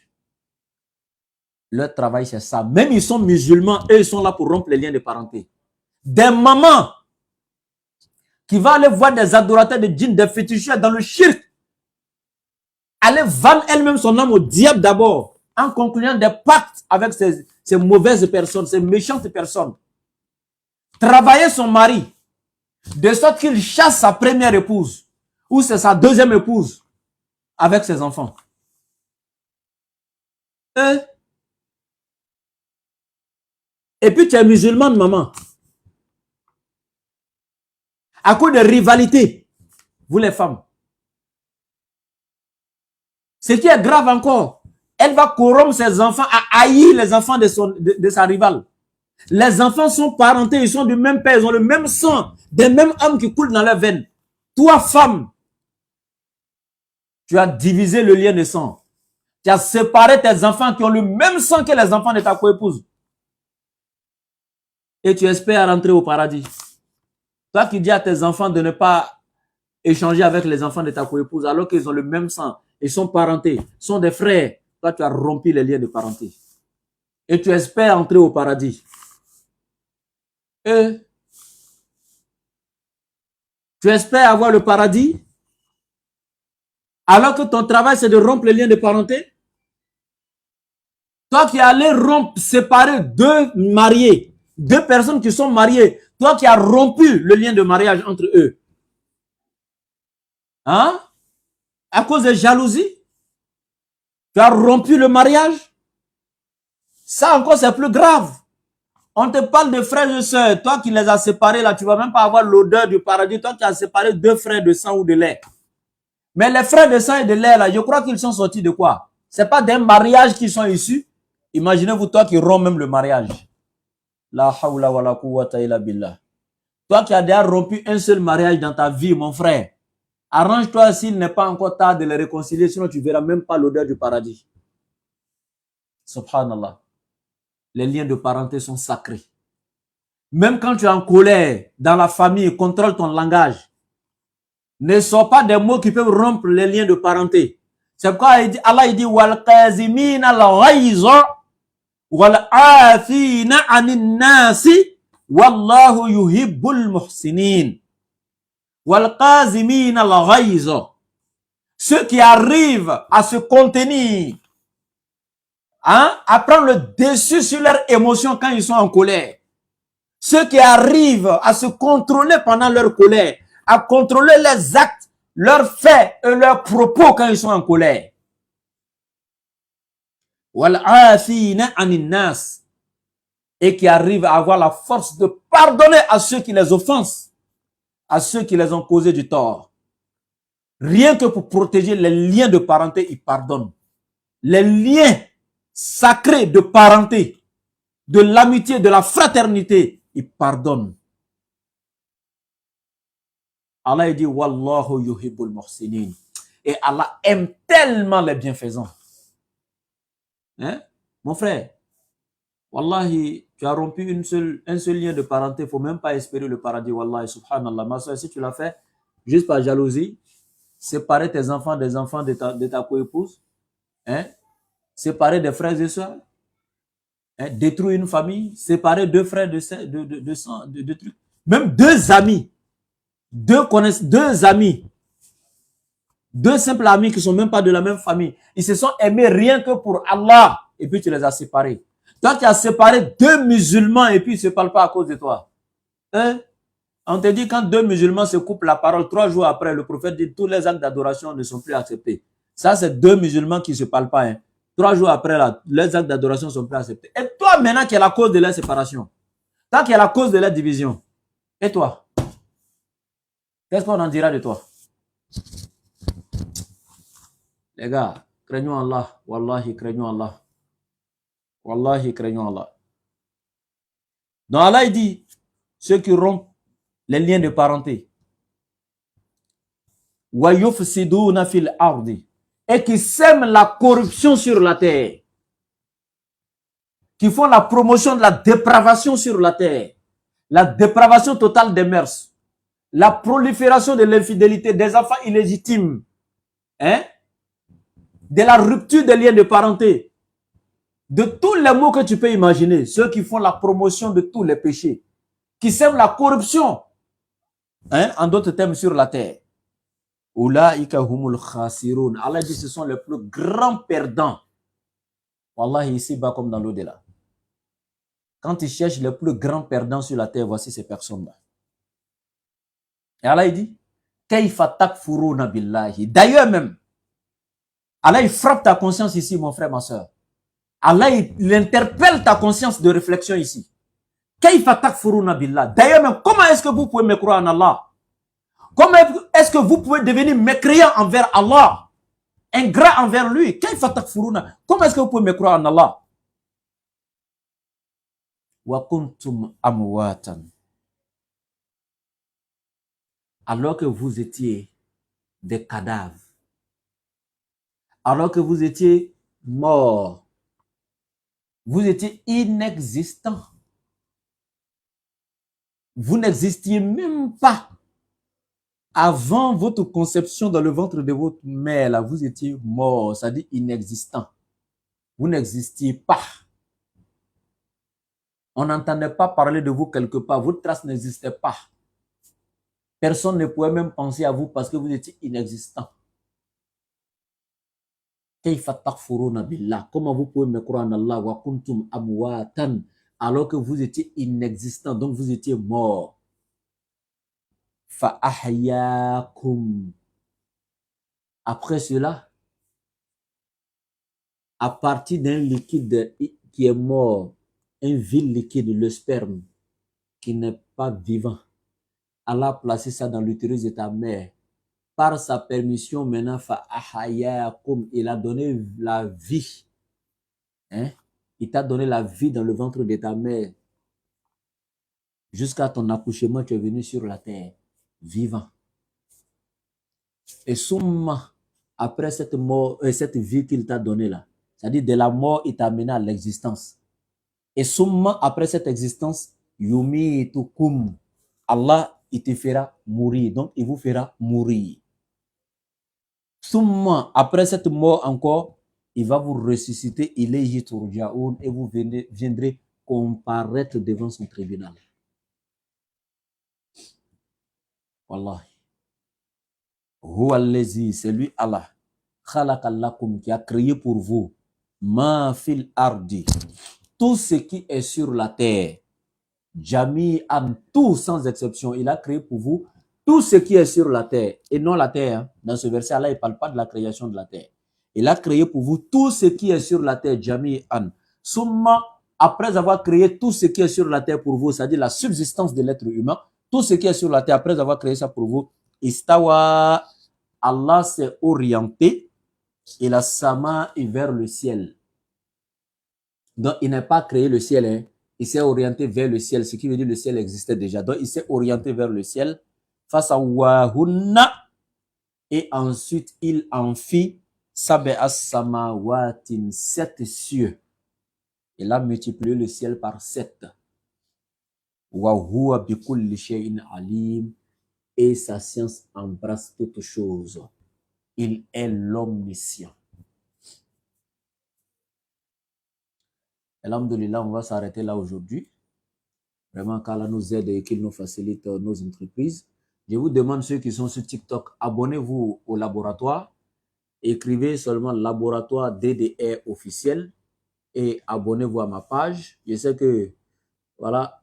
leur travail c'est ça. Même ils sont musulmans, eux ils sont là pour rompre les liens de parenté. Des mamans qui vont aller voir des adorateurs de djinns, des fétichistes dans le shirk, aller vendre elle-même son âme au diable d'abord, en concluant des pactes avec ces mauvaises personnes, ces méchantes personnes. Travailler son mari, de sorte qu'il chasse sa première épouse, ou c'est sa deuxième épouse, avec ses enfants. Et puis tu es musulmane, maman. À cause de rivalité, vous les femmes. Ce qui est grave encore, elle va corrompre ses enfants à haïr les enfants de sa rivale. Les enfants sont parentés, ils sont du même père, ils ont le même sang, des mêmes âmes qui coulent dans leurs veines. Toi, femme, tu as divisé le lien de sang. Tu as séparé tes enfants qui ont le même sang que les enfants de ta coépouse. Et tu espères rentrer au paradis. Toi qui dis à tes enfants de ne pas échanger avec les enfants de ta coépouse alors qu'ils ont le même sang, ils sont parentés, sont des frères. Toi, tu as rompu les liens de parenté. Et tu espères entrer au paradis. Et tu espères avoir le paradis alors que ton travail c'est de rompre les liens de parenté. Toi qui allais rompre, séparer deux mariés, deux personnes qui sont mariées, toi qui as rompu le lien de mariage entre eux. Hein? À cause de jalousie? Tu as rompu le mariage? Ça encore c'est plus grave. On te parle de frères et sœurs. Toi qui les as séparés là, tu ne vas même pas avoir l'odeur du paradis. Toi qui as séparé deux frères de sang ou de lait. Mais les frères de sang et de lait là, je crois qu'ils sont sortis de quoi? Ce n'est pas d'un mariage qu'ils sont issus. Imaginez-vous toi qui romps même le mariage. La hawla wa la quwwata illa billah. Toi qui as déjà rompu un seul mariage dans ta vie, mon frère. Arrange-toi s'il n'est pas encore tard de les réconcilier, sinon tu ne verras même pas l'odeur du paradis. Subhanallah. Les liens de parenté sont sacrés. Même quand tu es en colère, dans la famille, contrôle ton langage. Ne sors pas des mots qui peuvent rompre les liens de parenté. C'est pourquoi Allah dit wal qazimina al-ghayza wal afina 'anil nasi wallahu yuhibbul muhsinin. Wal qazimina al-ghayza. Ceux qui arrivent à se contenir, à prendre le dessus sur leurs émotions quand ils sont en colère. Ceux qui arrivent à se contrôler pendant leur colère, à contrôler leurs actes, leurs faits et leurs propos quand ils sont en colère. Wal afina 'anil nas. et qui arrivent à avoir la force de pardonner à ceux qui les offensent, à ceux qui les ont causé du tort. Rien que pour protéger les liens de parenté, ils pardonnent. Les liens sacrés de parenté, de l'amitié, de la fraternité, ils pardonnent. Allah dit Wallahu yuhibbul muhsinin. Et Allah aime tellement les bienfaisants. Hein? Mon frère, Wallahi, tu as rompu un seul lien de parenté, il ne faut même pas espérer le paradis. Wallahi, subhanallah. Ma soeur, si tu l'as fait, juste par jalousie, séparer tes enfants des enfants de ta coépouse, hein? Séparer des frères et sœurs, hein? Détruire une famille, séparer deux frères de trucs, même deux amis, deux amis, deux simples amis qui ne sont même pas de la même famille, ils se sont aimés rien que pour Allah, et puis tu les as séparés. Toi, tu as séparé deux musulmans et puis ils ne se parlent pas à cause de toi. Hein? On te dit quand deux musulmans se coupent la parole, 3 jours après, le prophète dit tous les actes d'adoration ne sont plus acceptés. Ça, c'est deux musulmans qui ne se parlent pas. Hein. 3 jours après, là, les actes d'adoration ne sont plus acceptés. Et toi, maintenant, qui est la cause de leur séparation, toi qui est la cause de leur division, et toi, qu'est-ce qu'on en dira de toi? Les gars, craignons Allah. Wallahi, craignons Allah. Wallahi, craignons Allah. Donc Allah, il dit, ceux qui rompent les liens de parenté, et qui sèment la corruption sur la terre, qui font la promotion de la dépravation sur la terre, la dépravation totale des mœurs, la prolifération de l'infidélité, des enfants illégitimes, hein? De la rupture des liens de parenté, de tous les mots que tu peux imaginer, ceux qui font la promotion de tous les péchés, qui sèment la corruption, hein, en d'autres termes, sur la terre. Ulaika humul khasirun. Allah dit ce sont les plus grands perdants. Wallahi, ici-bas comme dans l'au-delà. Quand ils cherchent les plus grands perdants sur la terre, voici ces personnes-là. Et Allah il dit, Kayfa takfuruna billahi. D'ailleurs même, Allah il frappe ta conscience ici, mon frère, ma soeur. Allah il interpelle ta conscience de réflexion ici. Kayfa takfuruna billah. D'ailleurs même, comment est-ce que vous pouvez me croire en Allah? Comment est-ce que vous pouvez devenir mécréant envers Allah? Ingrat envers lui? Kayfa takfuruna. Comment est-ce que vous pouvez me croire en Allah? Wa kuntum amwatan. Alors que vous étiez des cadavres, alors que vous étiez morts, vous étiez inexistants. Vous n'existiez même pas. Avant votre conception dans le ventre de votre mère, là, vous étiez mort, c'est-à-dire inexistant. Vous n'existiez pas. On n'entendait pas parler de vous quelque part. Votre trace n'existait pas. Personne ne pouvait même penser à vous parce que vous étiez inexistant. Comment vous pouvez me croire en Allah wa kuntum amwatan alors que vous étiez inexistant, donc vous étiez mort. Fa ahyakum. Après cela, à partir d'un liquide qui est mort, un vil liquide, le sperme, qui n'est pas vivant, Allah a placé ça dans l'utérus de ta mère. Par sa permission, maintenant, fa ahyakum, il a donné la vie. Hein? Il t'a donné la vie dans le ventre de ta mère. Jusqu'à ton accouchement, tu es venu sur la terre, vivant. Et summa, après cette mort, cette vie qu'il t'a donnée là, c'est-à-dire de la mort, il t'a amené à l'existence. Et summa, après cette existence, yumitukum, Allah, il te fera mourir. Donc, il vous fera mourir. Summa, après cette mort encore, il va vous ressusciter, ilayhi turja'un, et vous viendrez comparaître devant son tribunal. Wallahi. Huwa allazi, c'est lui Allah, khalaqa lakum, qui a créé pour vous, ma fil ardi, tout ce qui est sur la terre, jami'an, tout sans exception, il a créé pour vous tout ce qui est sur la terre, et non la terre. Hein. Dans ce verset, Allah, il ne parle pas de la création de la terre. Il a créé pour vous tout ce qui est sur la terre, jami'an. Summa, après avoir créé tout ce qui est sur la terre pour vous, c'est-à-dire la subsistance de l'être humain, tout ce qui est sur la terre, après avoir créé ça pour vous, istawa, Allah s'est orienté et la sama est vers le ciel. Donc, il n'a pas créé le ciel, hein. Il s'est orienté vers le ciel, ce qui veut dire que le ciel existait déjà. Donc, il s'est orienté vers le ciel face à Wahunna et ensuite il en fit Sab'a Samawatin, 7 cieux. Il a multiplié le ciel par 7. Wa huwa bi kulli shay'in alim, et sa science embrasse toutes choses. Il est l'omniscient. Alhamdulillah, on va s'arrêter là aujourd'hui. Vraiment, qu'Allah nous aide et qu'il nous facilite nos entreprises. Je vous demande, ceux qui sont sur TikTok, abonnez-vous au laboratoire. Écrivez seulement laboratoire DDR officiel et abonnez-vous à ma page. Je sais que, voilà,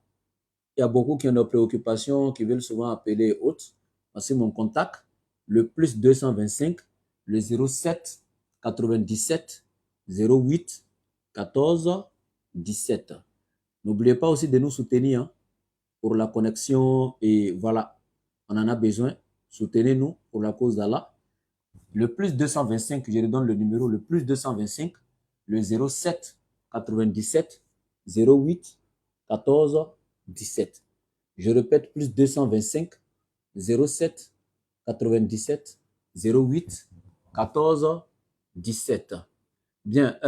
il y a beaucoup qui ont des préoccupations, qui veulent souvent appeler autres. Voici mon contact, le plus 225, le 07 97 08 14 17. N'oubliez pas aussi de nous soutenir, hein, pour la connexion et voilà, on en a besoin. Soutenez-nous pour la cause d'Allah. Le plus 225, je redonne le numéro, le plus 225, le 07 97 08 14 17. Je répète, plus 225 07 97 08 14 17. Bien,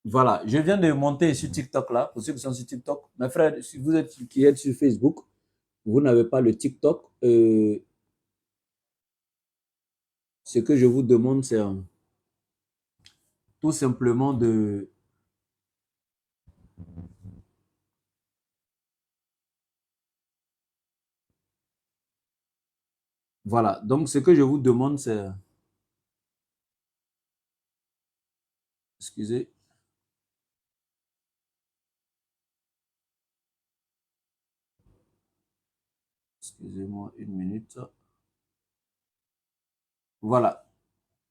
voilà, je viens de monter sur TikTok là, pour ceux qui sont sur TikTok. Mes frères, si vous êtes qui êtes sur Facebook, vous n'avez pas le TikTok, ce que je vous demande, c'est tout simplement de... Voilà, donc ce que je vous demande, c'est... Excusez. Excusez-moi une minute. Voilà.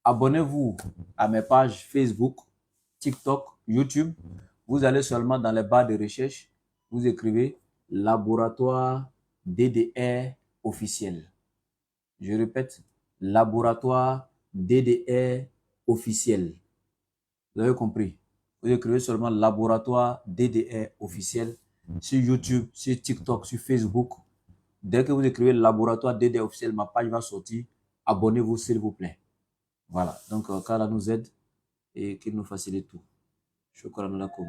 Abonnez-vous à mes pages Facebook, TikTok, YouTube. Vous allez seulement dans les barres de recherche. Vous écrivez laboratoire DDR officiel. Je répète, laboratoire DDR officiel. Vous avez compris? Vous écrivez seulement laboratoire DDR officiel sur YouTube, sur TikTok, sur Facebook. Dès que vous écrivez laboratoire DDR officiel, ma page va sortir. Abonnez-vous, s'il vous plaît. Voilà. Donc, qu'Allah nous aide et qu'il nous facilite tout. Shukran lakum.